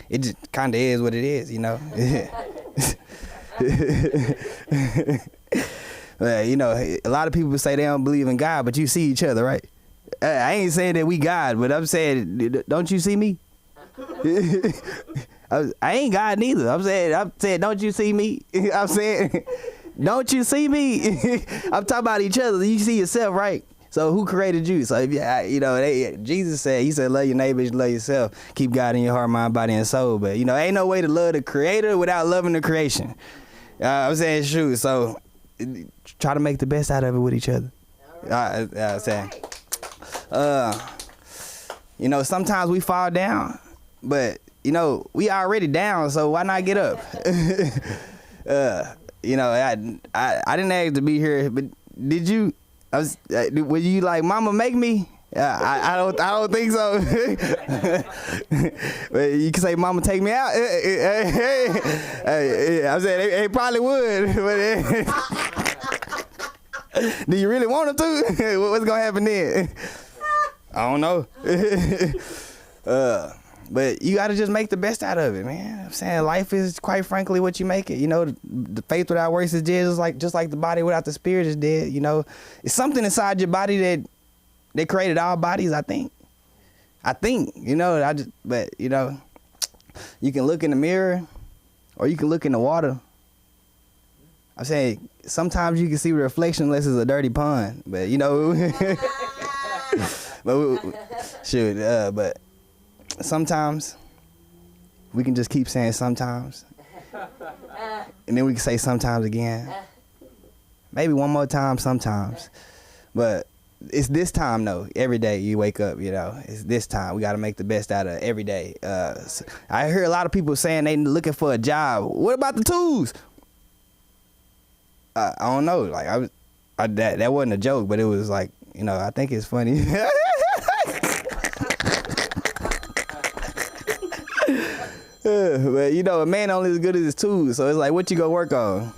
It just kind of is what it is, you know. You know, a lot of people say they don't believe in God, but you see each other, right? I ain't saying that we God, but I'm saying, don't you see me? I ain't God neither. I'm saying, don't you see me? I'm saying, don't you see me? I'm talking about each other. You see yourself, right? So who created you? So if you know, Jesus said, he said, love your neighbor as you love yourself. Keep God in your heart, mind, body, and soul. But you know, ain't no way to love the Creator without loving the creation. I'm saying, shoot. So try to make the best out of it with each other. All I'm saying. You know, sometimes we fall down, but you know, we already down, so why not get up? You know, I didn't ask to be here, but did you? Were you like, Mama, make me? I don't think so. But you can say, Mama, take me out. I said they probably would, but do you really want them to? What's gonna happen then? I don't know. But you gotta just make the best out of it, man. I'm saying life is, quite frankly, what you make it. You know, the faith without works is dead, just like the body without the spirit is dead. You know, it's something inside your body that created all bodies. I think. You know, but you know, you can look in the mirror, or you can look in the water. I'm saying sometimes you can see the reflection unless it's a dirty pond, but you know, but sometimes we can just keep saying sometimes, and then we can say sometimes again, maybe one more time sometimes, but it's this time though. Every day you wake up, you know, it's this time. We got to make the best out of every day. I hear a lot of people saying they looking for a job. What about the tools? I don't know. Like that wasn't a joke, but it was like, you know, I think it's funny. But you know, a man only as good as his tools. So it's like, what you gonna work on?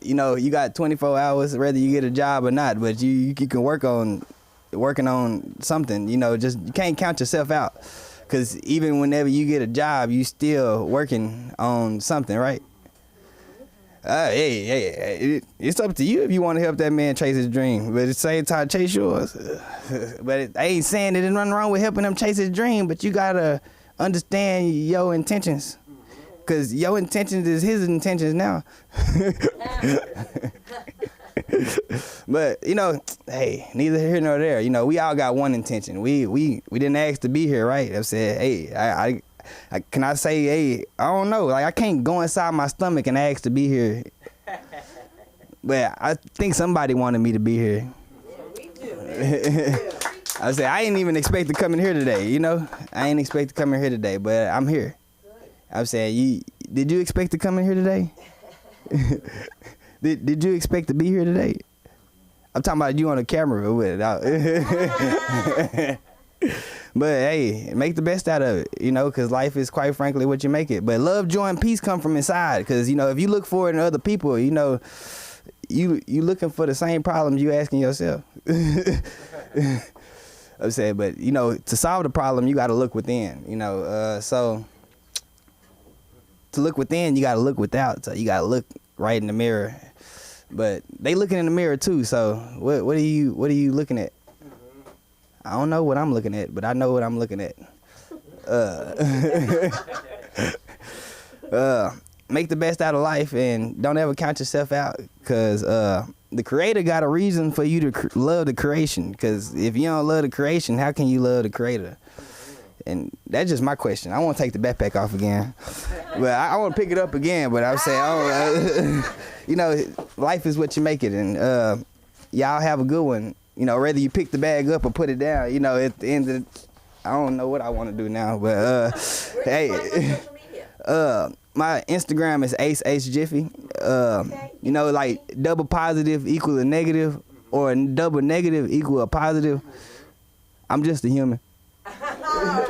You know, you got 24 hours, whether you get a job or not. But you can working on something. You know, just you can't count yourself out, because even whenever you get a job, you still working on something, right? Hey, it's up to you if you want to help that man chase his dream, but at the same time, chase yours. But I ain't saying that there's nothing wrong with helping him chase his dream, but you gotta understand your intentions, because your intentions is his intentions now. But you know, hey, neither here nor there. You know, we all got one intention. We didn't ask to be here, right? I said, hey, can I say, hey, I don't know. Like, I can't go inside my stomach and ask to be here. But I think somebody wanted me to be here. Yeah, we do. I said, I didn't even expect to come in here today, you know? I didn't expect to come in here today, but I'm here. I'm saying, did you expect to come in here today? Did you expect to be here today? I'm talking about you on the camera with it. But hey, make the best out of it, you know, because life is, quite frankly, what you make it. But love, joy, and peace come from inside, because, you know, if you look for it in other people, you know, you looking for the same problems you asking yourself. I'm saying, but, you know, to solve the problem, you got to look within, you know. So to look within, you got to look without. So you got to look right in the mirror. But they looking in the mirror too. So what are you looking at? I don't know what I'm looking at, but I know what I'm looking at. Make the best out of life, and don't ever count yourself out, because the Creator got a reason for you to love the creation. Because if you don't love the creation, how can you love the Creator? And that's just my question. I want to take the backpack off again, but I want to pick it up again. But I was saying, you know, life is what you make it, and y'all have a good one. You know, whether you pick the bag up or put it down, you know, at the end of I don't know what I want to do now, but hey, my Instagram is AceHJiffy. You know, like double positive equal a negative, or double negative equal a positive. I'm just a human. All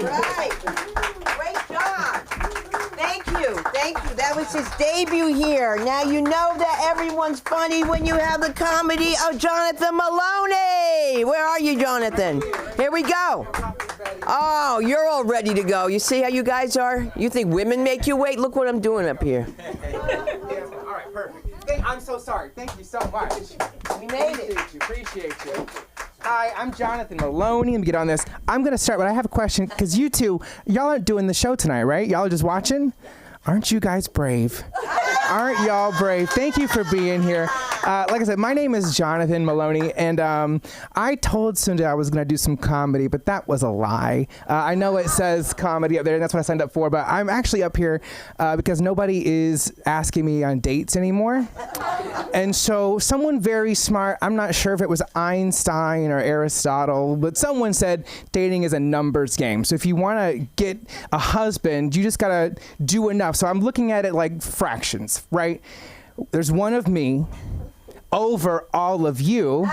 right. Great job. Thank you. That was his debut here. Now you know that everyone's funny when you have the comedy of Jonathan Maloney. Where are you, Jonathan? Here we go. Oh, you're all ready to go. You see how you guys are? You think women make you wait? Look what I'm doing up here. All right, perfect. I'm so sorry. Thank you so much. We made it. Appreciate you. Hi, I'm Jonathan Maloney. Let me get on this. I'm going to start, but I have a question, because you two, y'all aren't doing the show tonight, right? Y'all are just watching? Aren't you guys brave? Aren't y'all brave? Thank you for being here. Like I said, my name is Jonathan Maloney, and I told Sunda I was going to do some comedy, but that was a lie. I know it says comedy up there, and that's what I signed up for, but I'm actually up here because nobody is asking me on dates anymore. And so someone very smart, I'm not sure if it was Einstein or Aristotle, but someone said dating is a numbers game. So if you want to get a husband, you just got to do enough. So I'm looking at it like fractions, right? There's one of me over all of you.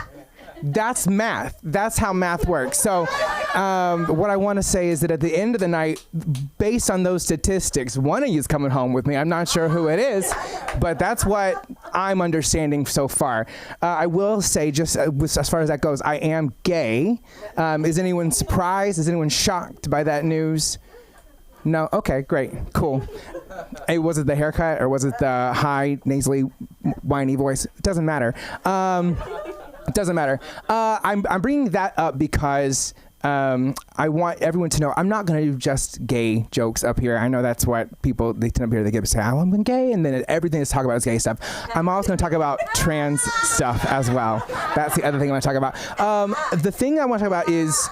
That's math. That's how math works. So what I want to say is that at the end of the night, based on those statistics, one of you is coming home with me. I'm not sure who it is, but that's what I'm understanding so far. I will say, just as far as that goes, I am gay. Is anyone surprised? Is anyone shocked by that news? No? Okay, great. Cool. Hey, was it the haircut or was it the high, nasally, whiny voice? It doesn't matter. It doesn't matter. I'm bringing that up because I want everyone to know I'm not going to do just gay jokes up here. I know that's what people, they tend up here, they get say, oh, I'm gay, and then everything is talk about is gay stuff. I'm also going to talk about trans stuff as well. That's the other thing I want to talk about. The thing I want to talk about is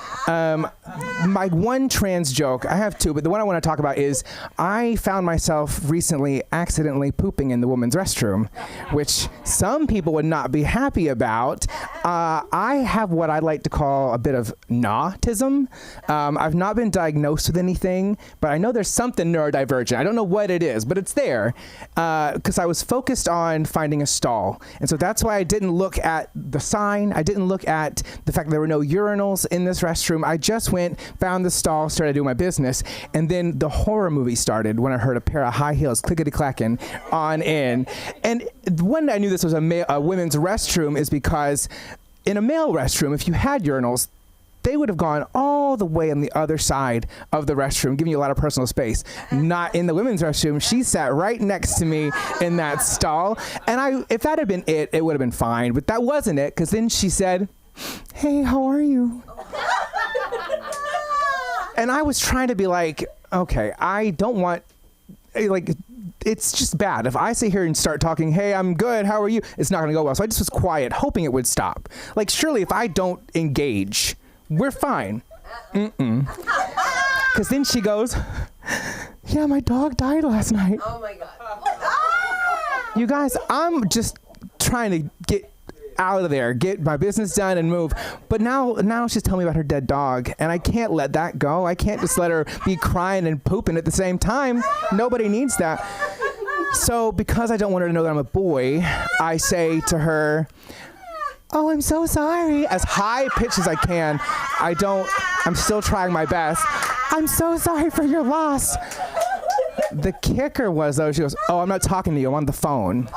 my one trans joke. I have two, but the one I want to talk about is I found myself recently accidentally pooping in the women's restroom, which some people would not be happy about. I have what I like to call a bit of autism. I've not been diagnosed with anything, but I know there's something neurodivergent. I don't know what it is, but it's there because I was focused on finding a stall. And so that's why I didn't look at the sign. I didn't look at the fact that there were no urinals in this restroom. I just went, found the stall, started doing my business. And then the horror movie started when I heard a pair of high heels clickety-clacking on in. And when I knew this was a women's restroom is because in a male restroom, if you had urinals, they would have gone all the way on the other side of the restroom, giving you a lot of personal space. Not in the women's restroom. She sat right next to me in that stall. And if that had been it, it would have been fine. But that wasn't it, because then she said, hey, how are you? And I was trying to be like, okay, I don't want, like, it's just bad. If I sit here and start talking, hey, I'm good, how are you? It's not going to go well. So I just was quiet, hoping it would stop. Like, surely if I don't engage, we're fine. Because then she goes, yeah, my dog died last night. Oh my God. You guys, I'm just trying to get out of there, get my business done and move. But now she's telling me about her dead dog, and I can't let that go. I can't just let her be crying and pooping at the same time. Nobody needs that. So because I don't want her to know that I'm a boy, I say to her, oh, I'm so sorry, as high pitched as I can. I'm still trying my best. I'm so sorry for your loss. The kicker was, though, she goes, oh, I'm not talking to you, I'm on the phone.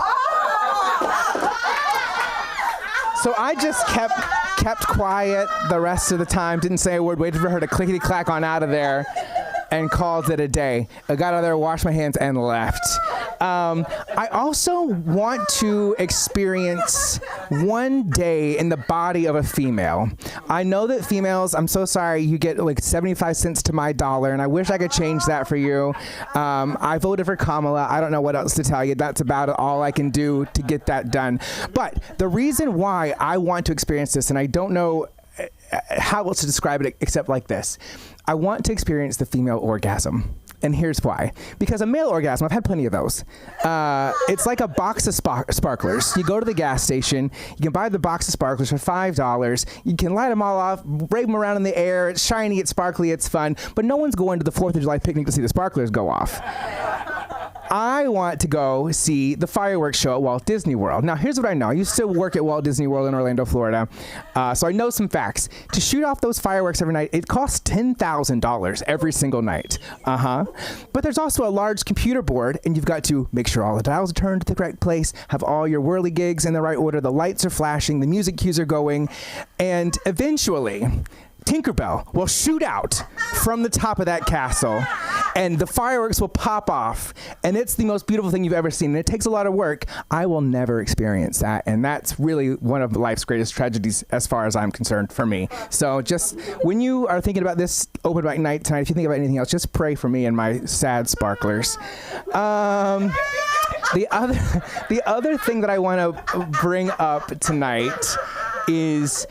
So I just kept quiet the rest of the time, didn't say a word, waited for her to clickety-clack on out of there, and called it a day. I got out of there, washed my hands, and left. I also want to experience one day in the body of a female. I know that females, I'm so sorry, you get like 75 cents to my dollar, and I wish I could change that for you. I voted for Kamala. I don't know what else to tell you. That's about all I can do to get that done. But the reason why I want to experience this, and I don't know how else to describe it except like this. I want to experience the female orgasm. And here's why. Because a male orgasm, I've had plenty of those. It's like a box of sparklers. You go to the gas station, you can buy the box of sparklers for $5. You can light them all off, wave them around in the air. It's shiny, it's sparkly, it's fun. But no one's going to the 4th of July picnic to see the sparklers go off. I want to go see the fireworks show at Walt Disney World. Now, here's what I know. I used to work at Walt Disney World in Orlando, Florida, so I know some facts. To shoot off those fireworks every night, it costs $10,000 every single night. But there's also a large computer board, and you've got to make sure all the dials are turned to the correct place, have all your whirligigs in the right order, the lights are flashing, the music cues are going, and eventually, Tinkerbell will shoot out from the top of that castle, and the fireworks will pop off, and it's the most beautiful thing you've ever seen, and it takes a lot of work. I will never experience that, and that's really one of life's greatest tragedies as far as I'm concerned for me. So just when you are thinking about this open mic night tonight, if you think about anything else, just pray for me and my sad sparklers. The other thing that I want to bring up tonight is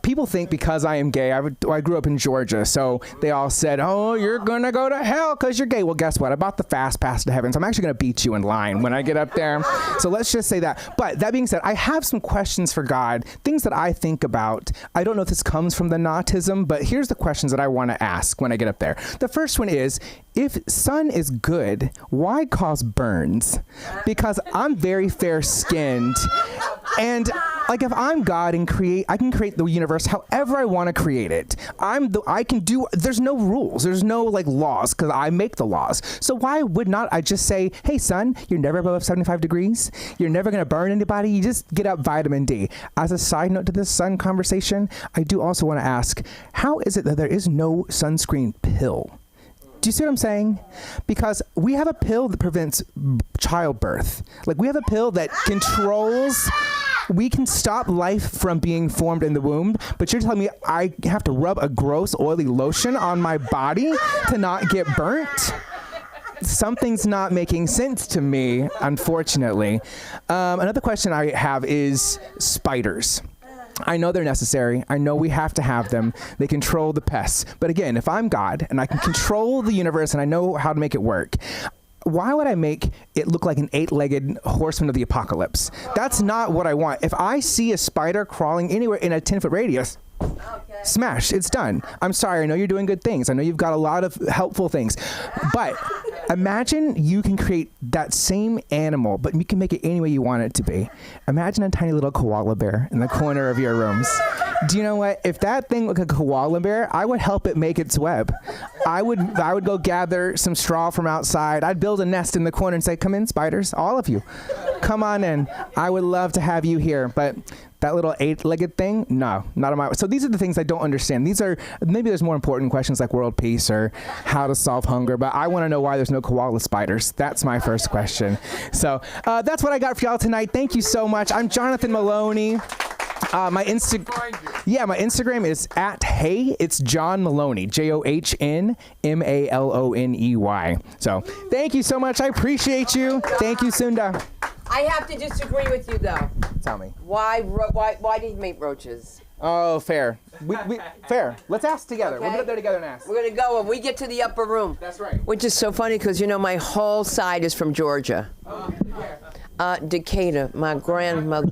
people think because I am gay, I grew up in Georgia, so they all said, oh, you're going to go to hell because you're gay. Well, guess what? I bought the fast pass to heaven, so I'm actually going to beat you in line when I get up there. So let's just say that. But that being said, I have some questions for God, things that I think about. I don't know if this comes from the Nazism, but here's the questions that I want to ask when I get up there. The first one is, if sun is good, why cause burns? Because I'm very fair-skinned, and like if I'm God and I can create the universe however I want to create it. There's no rules, there's no like laws because I make the laws. So why would not I just say, hey sun, you're never above 75 degrees, you're never gonna burn anybody, you just get up vitamin D. As a side note to this sun conversation, I do also want to ask, how is it that there is no sunscreen pill? Do you see what I'm saying? Because we have a pill that prevents childbirth. Like we have a pill that controls, we can stop life from being formed in the womb, but you're telling me I have to rub a gross oily lotion on my body to not get burnt? Something's not making sense to me, unfortunately. Another question I have is spiders. I know they're necessary. I know we have to have them. They control the pests. But again, if I'm God and I can control the universe and I know how to make it work, why would I make it look like an 8-legged horseman of the apocalypse? That's not what I want. If I see a spider crawling anywhere in a 10-foot radius, smash, it's done. I'm sorry, I know you're doing good things. I know you've got a lot of helpful things. But imagine you can create that same animal, but you can make it any way you want it to be. Imagine a tiny little koala bear in the corner of your rooms. Do you know what? If that thing looked like a koala bear, I would help it make its web. I would go gather some straw from outside. I'd build a nest in the corner and say, come in, spiders, all of you. Come on in. I would love to have you here. But that little 8-legged thing, no, not on my. So these are the things I don't understand. Maybe there's more important questions like world peace or how to solve hunger, but I want to know why there's no koala spiders. That's my first question. So that's what I got for y'all tonight. Thank you so much. I'm Jonathan Maloney. My Instagram is @hey. It's John Maloney, JohnMaloney. So thank you so much. I appreciate you. Thank you, Sunda. I have to disagree with you, though. Tell me. Why did he make roaches? Oh, fair. Fair. Let's ask together. Okay. We'll get up there together and ask. We're going to go when we get to the upper room. That's right. Which is so funny because, my whole side is from Georgia. Decatur. My grandma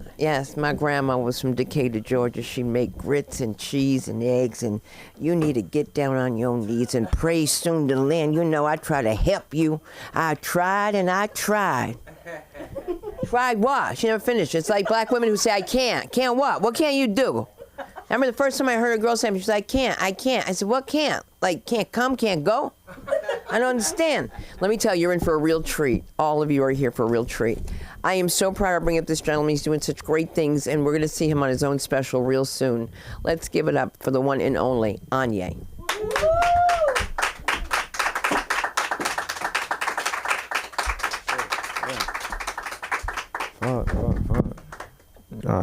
was from Decatur, Georgia. She made grits and cheese and eggs, and you need to get down on your knees and pray soon to land. I try to help you. I tried and I tried. Tried what? She never finished. It's like black women who say, I can't. Can't what? What can't you do? I remember the first time I heard a girl say, she's like, I can't. I said, what can't? Like, can't come, can't go? I don't understand. Let me tell you, you're in for a real treat. All of you are here for a real treat. I am so proud to bring up this gentleman. He's doing such great things, and we're going to see him on his own special real soon. Let's give it up for the one and only Anye.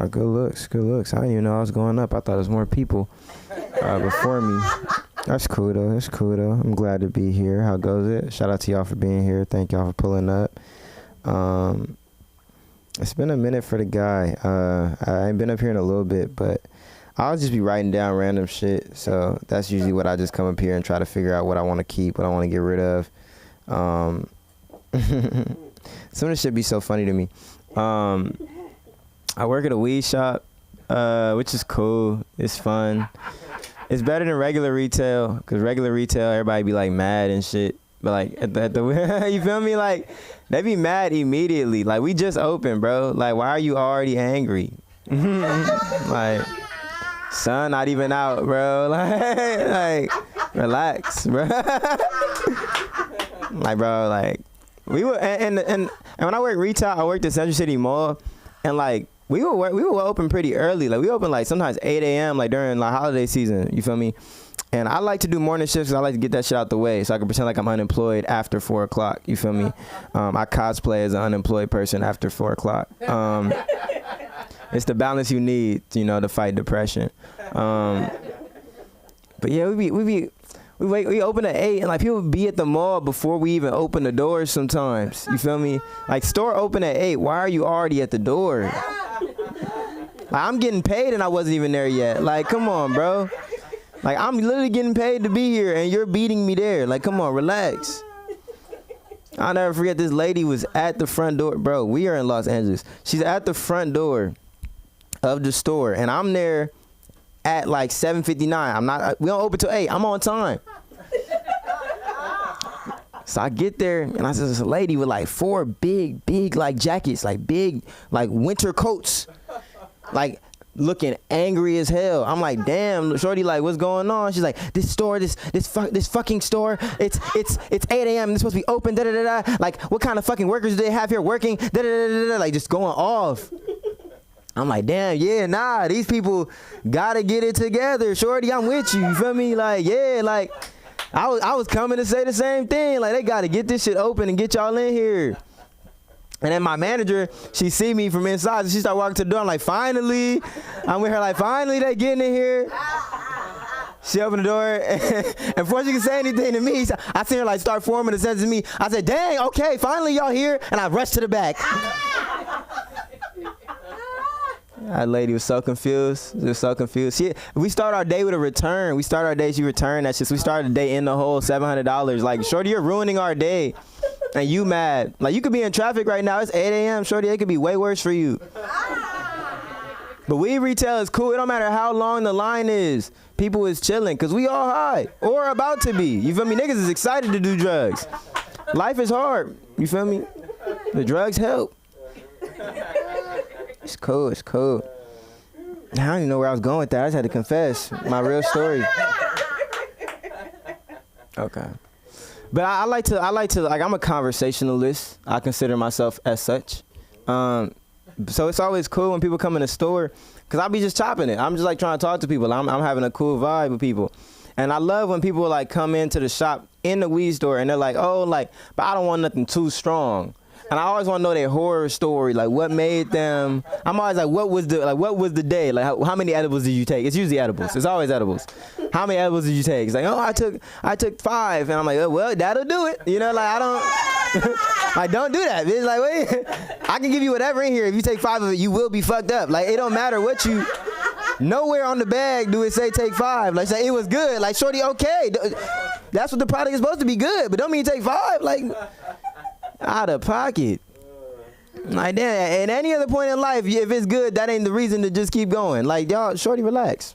Good looks. I didn't even know I was going up. I thought there was more people before me. That's cool though. I'm glad to be here. How goes it? Shout out to y'all for being here. Thank y'all for pulling up. It's been a minute for the guy. I ain't been up here in a little bit, but I'll just be writing down random shit. So that's usually what I just come up here and try to figure out what I want to keep, what I want to get rid of. Some of this shit be so funny to me. I work at a weed shop, which is cool. It's fun. It's better than regular retail, because regular retail, everybody be like mad and shit. But like at the you feel me? Like they be mad immediately. Like we just opened, bro. Like why are you already angry? Like sun not even out, bro. Like relax, bro. Like bro, like we were and when I worked retail, I worked at Central City Mall, and like we were open pretty early. Like we open like sometimes 8 a.m. like during like holiday season. You feel me? And I like to do morning shifts because I like to get that shit out the way so I can pretend like I'm unemployed after 4 o'clock. You feel me? I cosplay as an unemployed person after 4 o'clock. It's the balance you need, to fight depression. But yeah, we open at 8 and like people be at the mall before we even open the doors sometimes. You feel me? Like store open at 8. Why are you already at the door? Like, I'm getting paid and I wasn't even there yet. Like, come on, bro. Like, I'm literally getting paid to be here and you're beating me there. Like, come on, relax. I'll never forget, this lady was at the front door. Bro, we are in Los Angeles. She's at the front door of the store and I'm there at like 7:59. We don't open till 8. I'm on time. So I get there and I see this lady with like 4 big like jackets, like big like winter coats, like looking angry as hell. I'm like, damn, shorty, like, what's going on? She's like, this fucking store, it's 8 a.m. It's supposed to be open, da da da da. Like, what kind of fucking workers do they have here working? Da da da da da. Like, just going off. I'm like, damn, yeah, nah, these people gotta get it together, shorty. I'm with you. You feel me? Like, yeah, like. I was coming to say the same thing. Like, they got to get this shit open and get y'all in here. And then my manager, she see me from inside, and she start walking to the door. I'm like, finally. I'm with her like, finally they getting in here. She opened the door, and before she could say anything to me, I seen her like start forming a sentence to me. I said, dang, okay, finally y'all here. And I rushed to the back. That lady was so confused. We start our day with a return. She returned that shit. So we started the day in the hole, $700. Like, shorty, you're ruining our day. And you mad. Like, you could be in traffic right now. It's 8 a.m. Shorty, it could be way worse for you. But weed retail is cool. It don't matter how long the line is. People is chilling because we all high or about to be. You feel me? Niggas is excited to do drugs. Life is hard. You feel me? The drugs help. It's cool. I don't even know where I was going with that. I just had to confess my real story. Okay. But I like to, like, I'm a conversationalist. I consider myself as such. So it's always cool when people come in the store, because I be just chopping it. I'm just, like, trying to talk to people. I'm having a cool vibe with people. And I love when people, like, come into the shop in the weed store and they're like, oh, like, but I don't want nothing too strong. And I always want to know their horror story, like what made them. I'm always like, what was the day? Like, how many edibles did you take? It's usually edibles. It's always edibles. How many edibles did you take? It's like, oh, I took 5, and I'm like, oh, well, that'll do it. You know, like, I don't, like, don't do that. It's like, wait, I can give you whatever in here. If you take 5 of it, you will be fucked up. Like, it don't matter what you. Nowhere on the bag do it say take 5. Like, say it was good. Like, shorty, okay, that's what the product is supposed to be, good, but don't mean take 5. Like. Out of pocket. Like, damn, at any other point in life, if it's good, that ain't the reason to just keep going. Like, y'all, shorty, relax.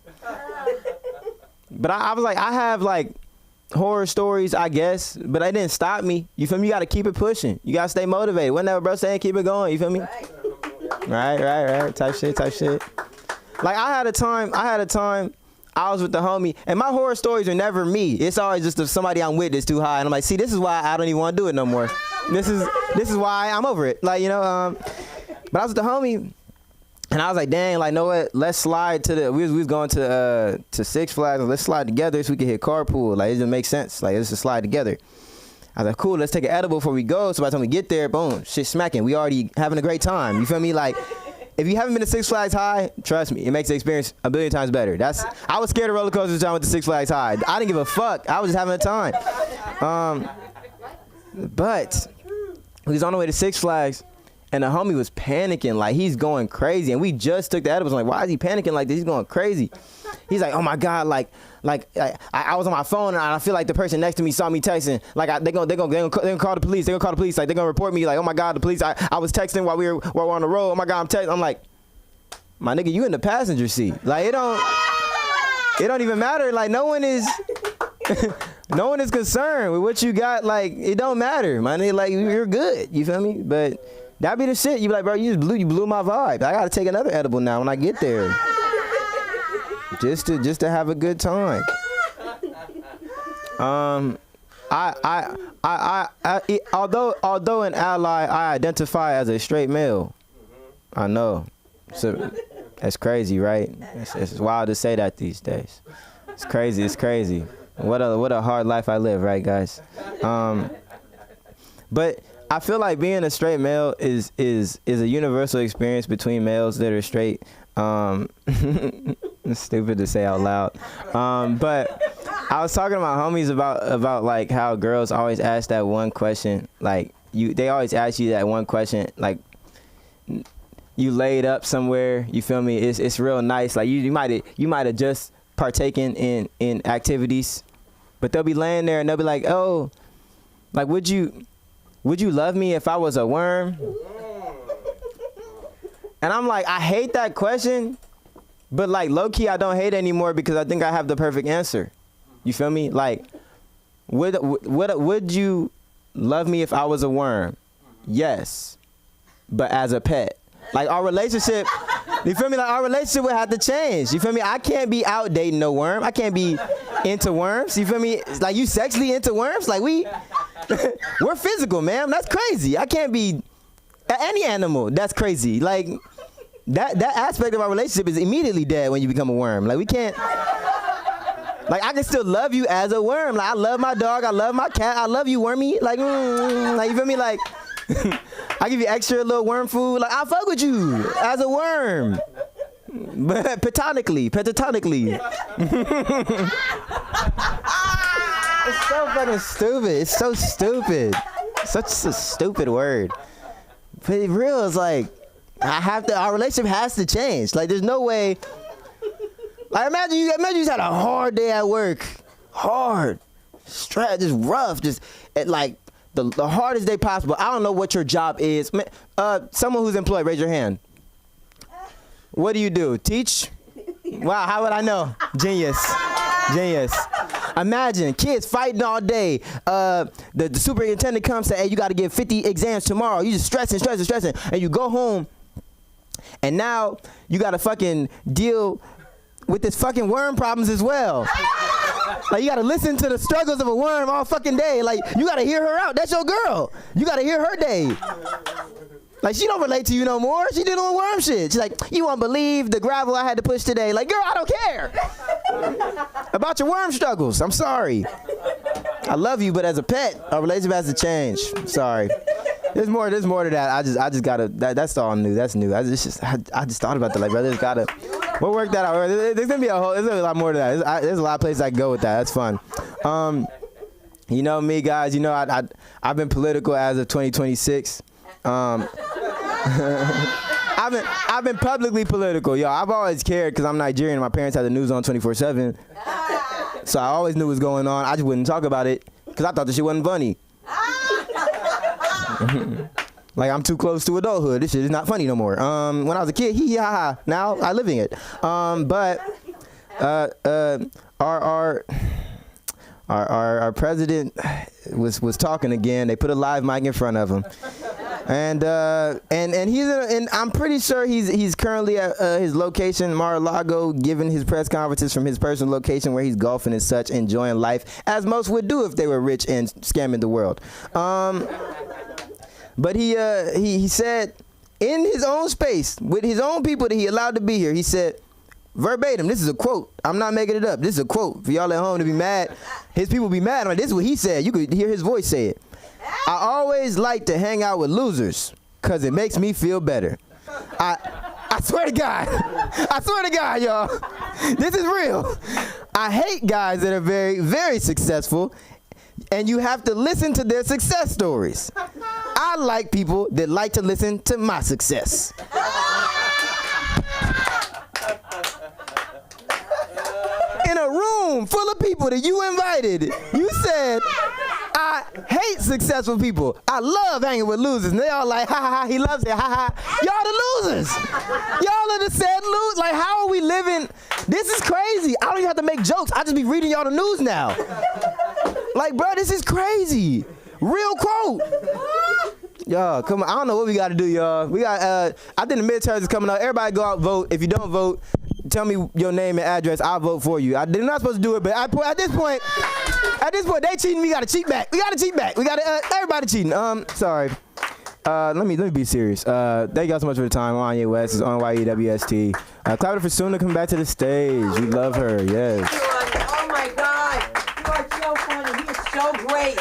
But I was like, I have, like, horror stories, I guess, but that didn't stop me. You feel me? You got to keep it pushing. You got to stay motivated. Wasn't that what bro saying? Keep it going. You feel me? Right. Type shit. Like, I had a time, I was with the homie, and my horror stories are never me. It's always just if somebody I'm with is too high, and I'm like, see, this is why I don't even want to do it no more. This is why I'm over it. Like, you know, but I was with the homie, and I was like, dang, like, know what? Let's slide to we was going to Six Flags. Let's slide together so we can hit carpool. Like, it just makes sense. Like, let's just slide together. I was like, cool, let's take an edible before we go. So by the time we get there, boom, shit smacking. We already having a great time. You feel me? Like, if you haven't been to Six Flags High, trust me, it makes the experience a billion times better. I was scared of roller coasters until I went to Six Flags High. I didn't give a fuck. I was just having a time. But we was on the way to Six Flags, and the homie was panicking, like he's going crazy. And we just took the edibles. I'm like, why is he panicking like this? He's going crazy. He's like, oh my God, like I was on my phone, and I feel like the person next to me saw me texting. Like, they're gonna call the police. They're gonna call the police. Like, they're gonna report me. Like, oh my God, the police. I was texting while we were on the road. Oh my God, I'm texting. I'm like, my nigga, you in the passenger seat. Like, it don't even matter. Like, no one is concerned with what you got. Like, it don't matter, my nigga. Like, you're good. You feel me? But that be the shit. You be like, bro, you blew my vibe. I gotta take another edible now when I get there. Just to have a good time. Although an ally, I identify as a straight male. I know. So that's crazy, right? It's wild to say that these days. It's crazy. What a hard life I live, right, guys? But I feel like being a straight male is a universal experience between males that are straight. It's stupid to say out loud. But I was talking to my homies about like how girls always ask that one question. Like, they always ask you that one question. Like, you you laid up somewhere. You feel me? It's real nice. Like you might have just partaken in activities, but they'll be laying there and they'll be like, oh, like would you love me if I was a worm? And I'm like, I hate that question, but like low key I don't hate it anymore because I think I have the perfect answer. You feel me? Like, would you love me if I was a worm? Yes, but as a pet. Like our relationship, you feel me? Like our relationship would have to change. You feel me? I can't be out dating no worm. I can't be into worms. You feel me? It's like you sexually into worms? Like we're physical, man. That's crazy. I can't be any animal. That's crazy. Like that aspect of our relationship is immediately dead when you become a worm. Like we can't. Like I can still love you as a worm. Like I love my dog. I love my cat. I love you, wormy. Like you feel me? Like I give you extra little worm food. Like I fuck with you as a worm, but platonically. It's so fucking stupid. It's so stupid. Such a stupid word. But it real is like our relationship has to change. Like there's no way. Like imagine you just had a hard day at work, hard, stress, just rough, just like the hardest day possible. I don't know what your job is. Someone who's employed, raise your hand. What do you do? Teach? Wow, how would I know? Genius. Imagine kids fighting all day. The superintendent comes and say, hey, you got to get 50 exams tomorrow. You just stressing, and you go home, and now you got to fucking deal with this fucking worm problems as well. Like you gotta listen to the struggles of a worm all fucking day. Like you gotta hear her out. That's your girl. You gotta hear her day. Like she don't relate to you no more. She dealing with worm shit. She's like, you won't believe the gravel I had to push today. Like, girl, I don't care about your worm struggles. I'm sorry. I love you, but as a pet, our relationship has to change. I'm sorry. There's more to that. I just gotta. That's all new. That's new. I just thought about that. Like, brother, gotta. We'll work that out. There's gonna be there's a lot more to that. There's a lot of places I can go with that. That's fun. You know me, guys. You know I've been political as of 2026. I've been publicly political, yo. I've always cared because I'm Nigerian. My parents had the news on 24/7, so I always knew what was going on. I just wouldn't talk about it because I thought the shit wasn't funny. Like I'm too close to adulthood. This shit is not funny no more. When I was a kid, hee hee ha ha. Now I living it. But our president was talking again. They put a live mic in front of him, and I'm pretty sure he's currently at his location, Mar-a-Lago, giving his press conferences from his personal location where he's golfing and such, enjoying life as most would do if they were rich and scamming the world. But he said in his own space with his own people that he allowed to be here, he said, verbatim, this is a quote. I'm not making it up. This is a quote for y'all at home to be mad. His people be mad. Like, this is what he said. You could hear his voice say it. I always like to hang out with losers because it makes me feel better. I swear to God. I swear to God, y'all. This is real. I hate guys that are very, very successful, and you have to listen to their success stories. I like people that like to listen to my success. In a room full of people that you invited, you said, I hate successful people. I love hanging with losers. And they all like, ha ha ha, he loves it, ha ha. Y'all the losers. Y'all are the sad losers. Like, how are we living? This is crazy. I don't even have to make jokes. I just be reading y'all the news now. Like, bro, this is crazy. Real quote. Y'all, come on. I don't know what we got to do, y'all. We got, I think the midterms is coming up. Everybody go out and vote. If you don't vote, tell me your name and address. I'll vote for you. They're not supposed to do it, but at this point, they cheating. We got to cheat back. We got to cheat back. We got to, everybody cheating. Sorry. Let me be serious. Thank y'all so much for the time. Anya West is on YEWST. Clap it for Suna coming back to the stage. We love her. Yes. Oh my God. You are so funny. He is so great.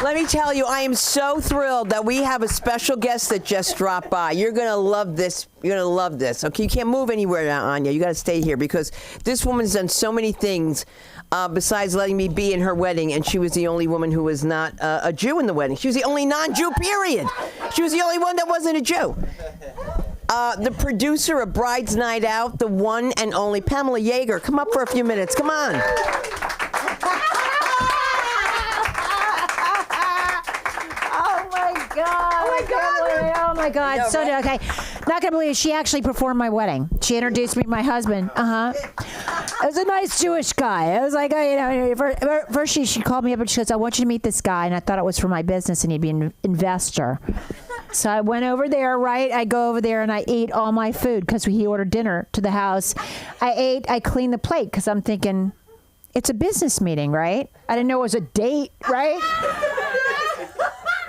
Let me tell you, I am so thrilled that we have a special guest that just dropped by. You're going to love this. You're going to love this. Okay, you can't move anywhere now, Anya. You got to stay here because this woman's done so many things besides letting me be in her wedding, and she was the only woman who was not a Jew in the wedding. She was the only non-Jew, period. She was the only one that wasn't a Jew. the producer of Bride's Night Out, the one and only Pamela Yeager. Come up for a few minutes. Come on. Oh my God! Yeah, So right? okay, not gonna believe it. She actually performed my wedding. She introduced me to my husband. It was a nice Jewish guy. I was like, first she called me up and she goes, "I want you to meet this guy," and I thought it was for my business and he'd be an investor. So I went over there, right? I go over there and I ate all my food because he ordered dinner to the house. I cleaned the plate because I'm thinking, it's a business meeting, right? I didn't know it was a date, right?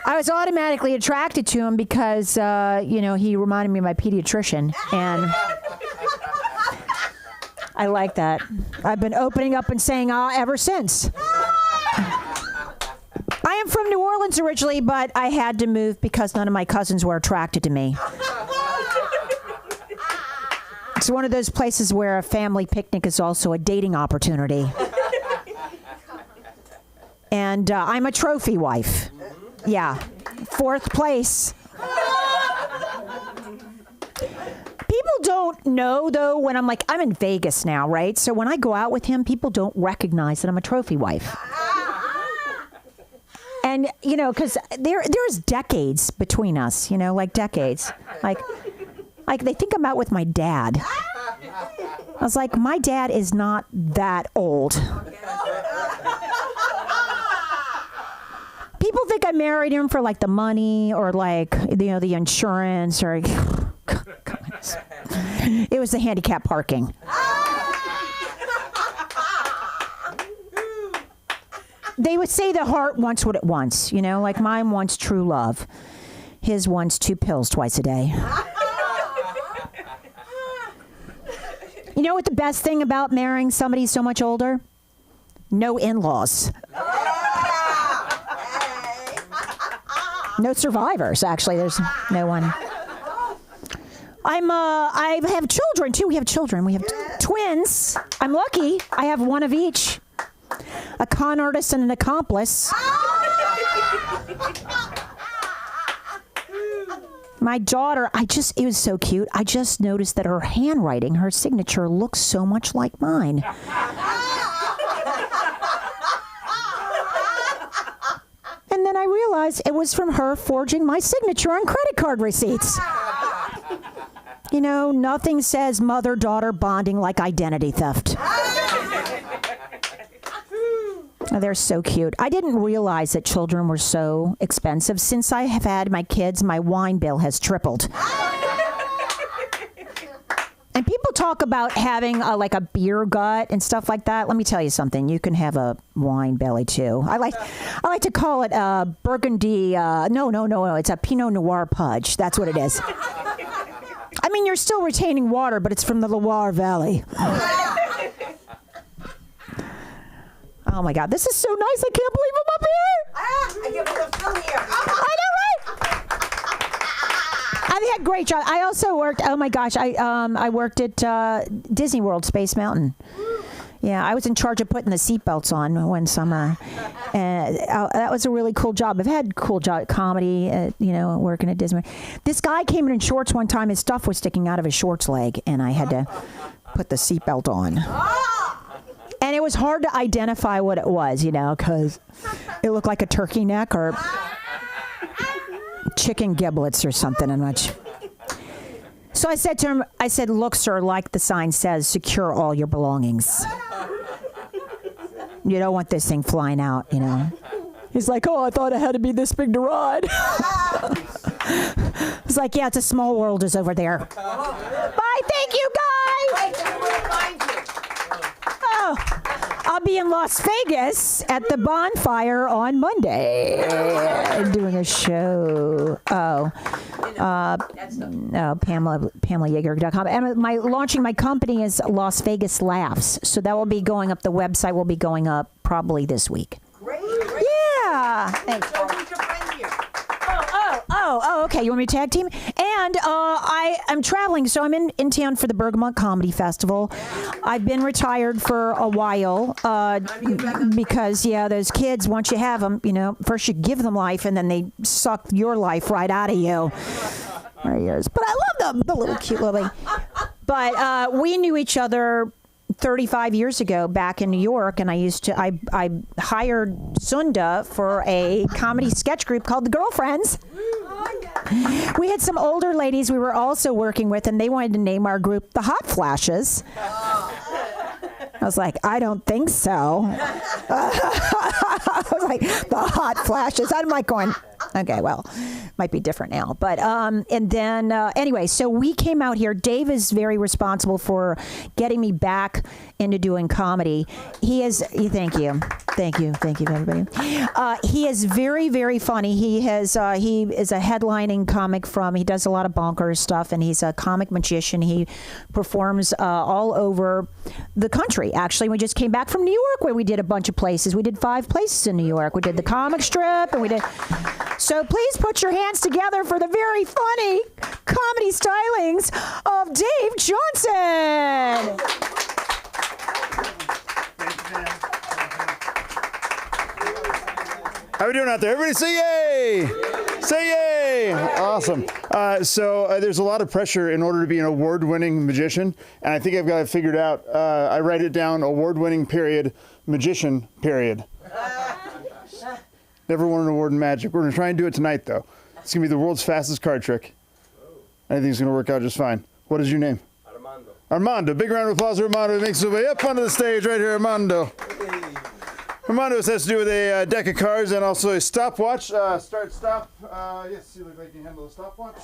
I was automatically attracted to him because, he reminded me of my pediatrician. And I like that. I've been opening up and saying ever since. I am from New Orleans originally, but I had to move because none of my cousins were attracted to me. It's one of those places where a family picnic is also a dating opportunity. And I'm a trophy wife. Yeah, 4th place. People don't know, though, when I'm in Vegas now, right? So when I go out with him, people don't recognize that I'm a trophy wife. And, because there's decades between us, decades. Like they think I'm out with my dad. I was like, my dad is not that old. People think I married him for the money or the insurance or it was the handicap parking. They would say the heart wants what it wants, mine wants true love. His wants 2 pills twice a day. You know what the best thing about marrying somebody so much older? No in-laws. No survivors, actually. There's no one. I have children, too. We have children. We have twins. I'm lucky. I have one of each. A con artist and an accomplice. My daughter, it was so cute. I just noticed that her handwriting, her signature looks so much like mine. And then I realized it was from her forging my signature on credit card receipts. Nothing says mother-daughter bonding like identity theft. Oh, they're so cute. I didn't realize that children were so expensive. Since I have had my kids, my wine bill has tripled. And people talk about having a beer gut and stuff like that. Let me tell you something. You can have a wine belly too. I like to call it Burgundy. No. It's a Pinot Noir pudge. That's what it is. I mean, you're still retaining water, but it's from the Loire Valley. Oh my God, this is so nice. I can't believe I'm up here. I get the film here. I know, right? I've had great job. I also worked. Oh my gosh, I worked at Disney World Space Mountain. Yeah, I was in charge of putting the seatbelts on one summer, and that was a really cool job. I've had cool job comedy, working at Disney. This guy came in shorts one time. His stuff was sticking out of his shorts leg, and I had to put the seatbelt on. And it was hard to identify what it was, because it looked like a turkey neck or chicken giblets or something. I'm not sure. So I said to him, look, sir, like the sign says, secure all your belongings. You don't want this thing flying out, He's like, oh, I thought it had to be this big to ride. He's like, yeah, it's a small world is over there. Bye, thank you, guys. Oh, I'll be in Las Vegas at the bonfire on Monday doing a show. PamelaYeager.com. And launching my company is Las Vegas Laughs. So that will be going up. The website will be going up probably this week. Great. Yeah. Thanks. Oh, okay. You want me to tag team? And I'm traveling, so I'm in town for the Bergamot Comedy Festival. I've been retired for a while because, those kids, once you have them, first you give them life, and then they suck your life right out of you. Right years. But I love the little cute little thing. But we knew each other 35 years ago back in New York, and I hired Sunda for a comedy sketch group called The Girlfriends. We had some older ladies we were also working with, and they wanted to name our group The Hot Flashes. I was like, I don't think so. I was like, The Hot Flashes. I'm like going, okay, well, might be different now. But, and then, anyway, so we came out here. Dave is very responsible for getting me back into doing comedy. He is, thank you, everybody. He is very, very funny. He is a headlining comic he does a lot of bonkers stuff, and he's a comic magician. He performs all over the country. Actually, we just came back from New York where we did a bunch of places. We did 5 places in New York. We did the comic strip, and we did... So please put your hands together for the very funny comedy stylings of Dave Johnson. How are we doing out there? Everybody say yay! Say yay! Awesome. So there's a lot of pressure in order to be an award-winning magician, and I think I've got it figured out. I write it down, award-winning period, magician period. Never won an award in magic. We're going to try and do it tonight, though. It's going to be the world's fastest card trick. I think it's going to work out just fine. What is your name? Armando. Armando. Big round of applause for Armando. He makes his way up onto the stage right here, Armando. Armando has to do with a deck of cards and also a stopwatch. Start, stop. Yes, you look like you handle a stopwatch.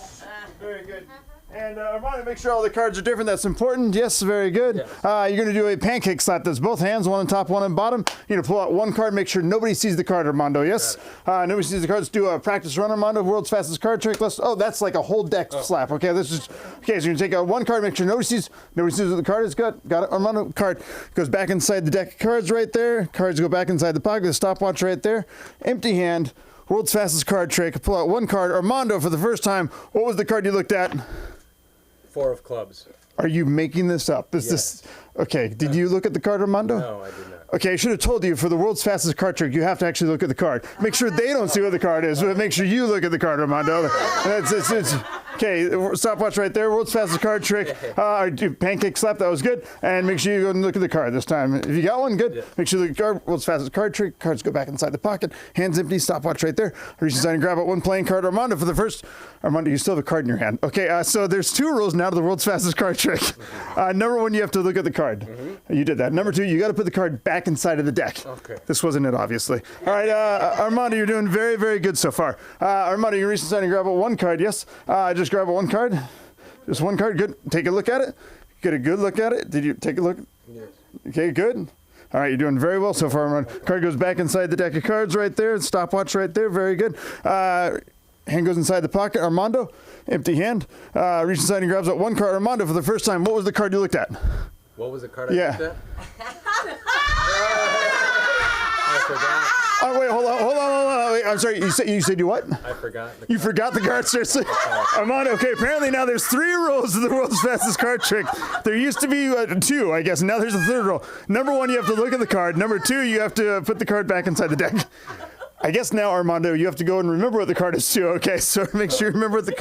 Very good. And Armando, make sure all the cards are different. That's important. Yes, very good. Yes. You're going to do a pancake slap. That's both hands, one on top, one on bottom. You're going to pull out one card. Make sure nobody sees the card, Armando. Yes? Nobody sees the cards. Do a practice run, Armando. World's fastest card trick. That's like a whole deck slap. Okay, this is okay. So you're going to take out one card. Make sure nobody sees what the card is. Got it, Armando. Card goes back inside the deck of cards right there. Cards go back inside the pocket. The stopwatch right there. Empty hand. World's fastest card trick. Pull out one card. Armando, for the first time, what was the card you looked at? 4 of clubs. Are you making this up? Okay, did you look at the card, Armando? No, I did not. Okay, I should have told you, for the world's fastest card trick, you have to actually look at the card. Make sure they don't see what the card is, but make sure you look at the card, Armando. Okay, stopwatch right there. World's fastest card trick. Pancake slap, that was good. And make sure you go and look at the card this time. If you got one, good. Yeah. Make sure you look at the card. World's fastest card trick. Cards go back inside the pocket. Hands empty. Stopwatch right there. Reach inside and grab out one playing card. Armando, for the first. Armando, you still have a card in your hand. Okay, so there's 2 rules now to the world's fastest card trick. Number 1, you have to look at the card. Mm-hmm. You did that. Number 2, you got to put the card back inside of the deck. Okay. This wasn't it, obviously. All right, Armando, you're doing very, very good so far. Armando, you reach inside and grab out one card. Yes. Just grab out one card. Just one card. Good. Take a look at it. Get a good look at it. Did you take a look? Yes. Okay, good. All right, you're doing very well so far, Armando. Card goes back inside the deck of cards right there. Stopwatch right there. Very good. Hand goes inside the pocket. Armando, empty hand. Reach inside and grabs out one card. Armando, for the first time, what was the card you looked at? What was the card I looked at? I forgot. Oh, wait, hold on. Wait, I'm sorry. You said you what? I forgot. You forgot the card, seriously? Armando, okay, apparently now there's 3 rules to the world's fastest card trick. There used to be 2, I guess. Now there's a 3rd rule. Number 1, you have to look at the card. Number 2, you have to put the card back inside the deck. I guess now, Armando, you have to go and remember what the card is too. Okay, so make sure you remember what the.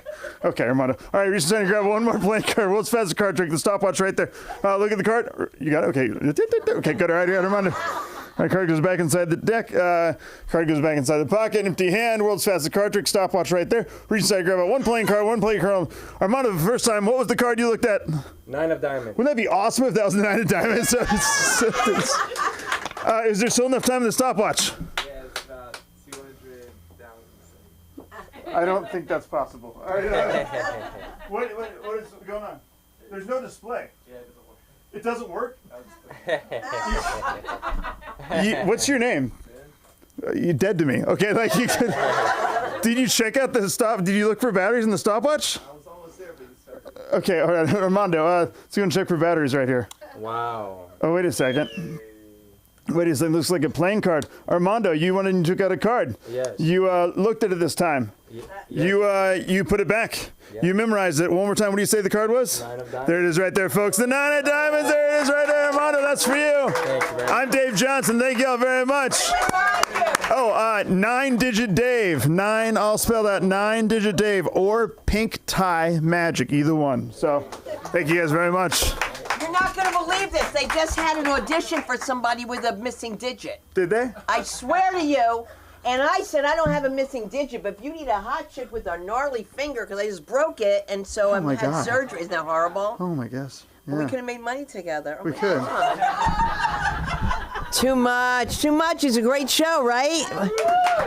Okay, Armando. All right, reach inside and grab one more playing card. World's fastest card trick. The stopwatch right there. Look at the card. You got it. Okay. Okay, good. All right, Armando. All right, card goes back inside the deck. Card goes back inside the pocket. Empty hand. World's fastest card trick. Stopwatch right there. Reach inside, grab out one playing card. Armando, the first time, what was the card you looked at? 9 of diamonds. Wouldn't that be awesome if that was the 9 of diamonds? Is there still enough time in the stopwatch? I don't think that's possible. All right, what is going on? There's no display. Yeah, it doesn't work. It doesn't work? What's your name? You're dead to me. Okay, like you could. Did you check out the stop? Did you look for batteries in the stopwatch? I was almost there, but you started. Okay, all right, Armando. Let's go and check for batteries right here. Wow. Oh, wait a second. Wait a second. Looks like a playing card. Armando, you went and took out a card. Yes. You looked at it this time. Yes. You put it back. Yep. You memorized it. One more time. What do you say the card was? 9 of diamonds. There it is right there, folks. The 9 of diamonds. There it is right there, Armando. That's for you. Thank you very much. I'm Dave Johnson. Thank you all very much. Oh, 9-digit Dave. 9, all spelled out, 9-digit Dave, or Pink Tie Magic, either one. So, thank you guys very much. You're not going to believe this. They just had an audition for somebody with a missing digit. Did they? I swear to you. And I said, I don't have a missing digit, but if you need a hot chick with a gnarly finger, because I just broke it, and so I've had surgery. Isn't that horrible? Oh my gosh. Yeah. We could have made money together. We could. Too much. Too much is a great show, right?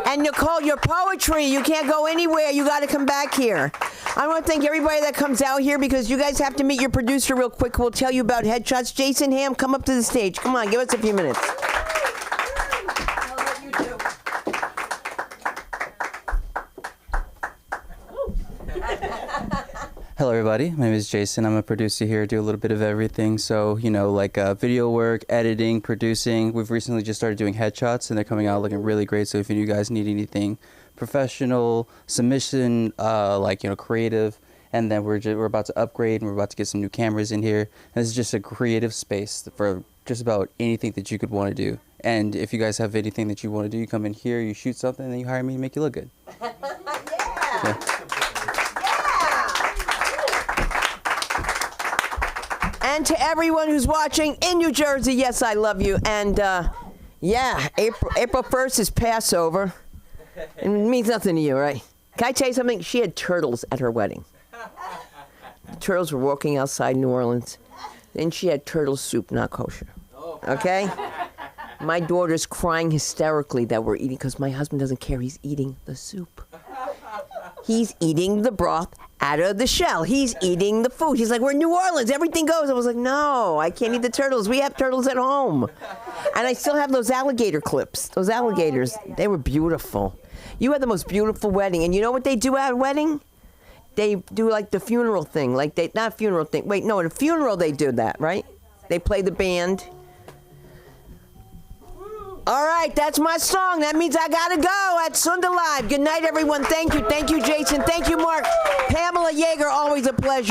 And Nicole, your poetry, you can't go anywhere. You got to come back here. I want to thank everybody that comes out here because you guys have to meet your producer real quick. We'll tell you about headshots. Jason Ham, come up to the stage. Come on, give us a few minutes. Hello, everybody. My name is Jason. I'm a producer here. Do a little bit of everything. So, like video work, editing, producing. We've recently just started doing headshots, and they're coming out looking really great. So if you guys need anything professional, submission, creative, and then we're about to upgrade, and we're about to get some new cameras in here. And this is just a creative space for just about anything that you could want to do. And if you guys have anything that you want to do, you come in here, you shoot something, and then you hire me to make you look good. Yeah. And to everyone who's watching in New Jersey, yes, I love you. And April 1st is Passover. It means nothing to you, right? Can I tell you something? She had turtles at her wedding. The turtles were walking outside New Orleans. Then she had turtle soup, not kosher. Okay? My daughter's crying hysterically that we're eating because my husband doesn't care. He's eating the soup. He's eating the broth out of the shell. He's eating the food. He's like, we're in New Orleans. Everything goes. I was like, no, I can't eat the turtles. We have turtles at home. And I still have those alligator clips. Those alligators, they were beautiful. You had the most beautiful wedding. And you know what they do at a wedding? They do like the funeral thing. Not funeral thing. Wait, no, at a funeral they do that, right? They play the band. All right, that's my song. That means I gotta go at Sunda Live. Good night, everyone. Thank you. Thank you, Jason. Thank you, Mark. Pamela Yeager, always a pleasure.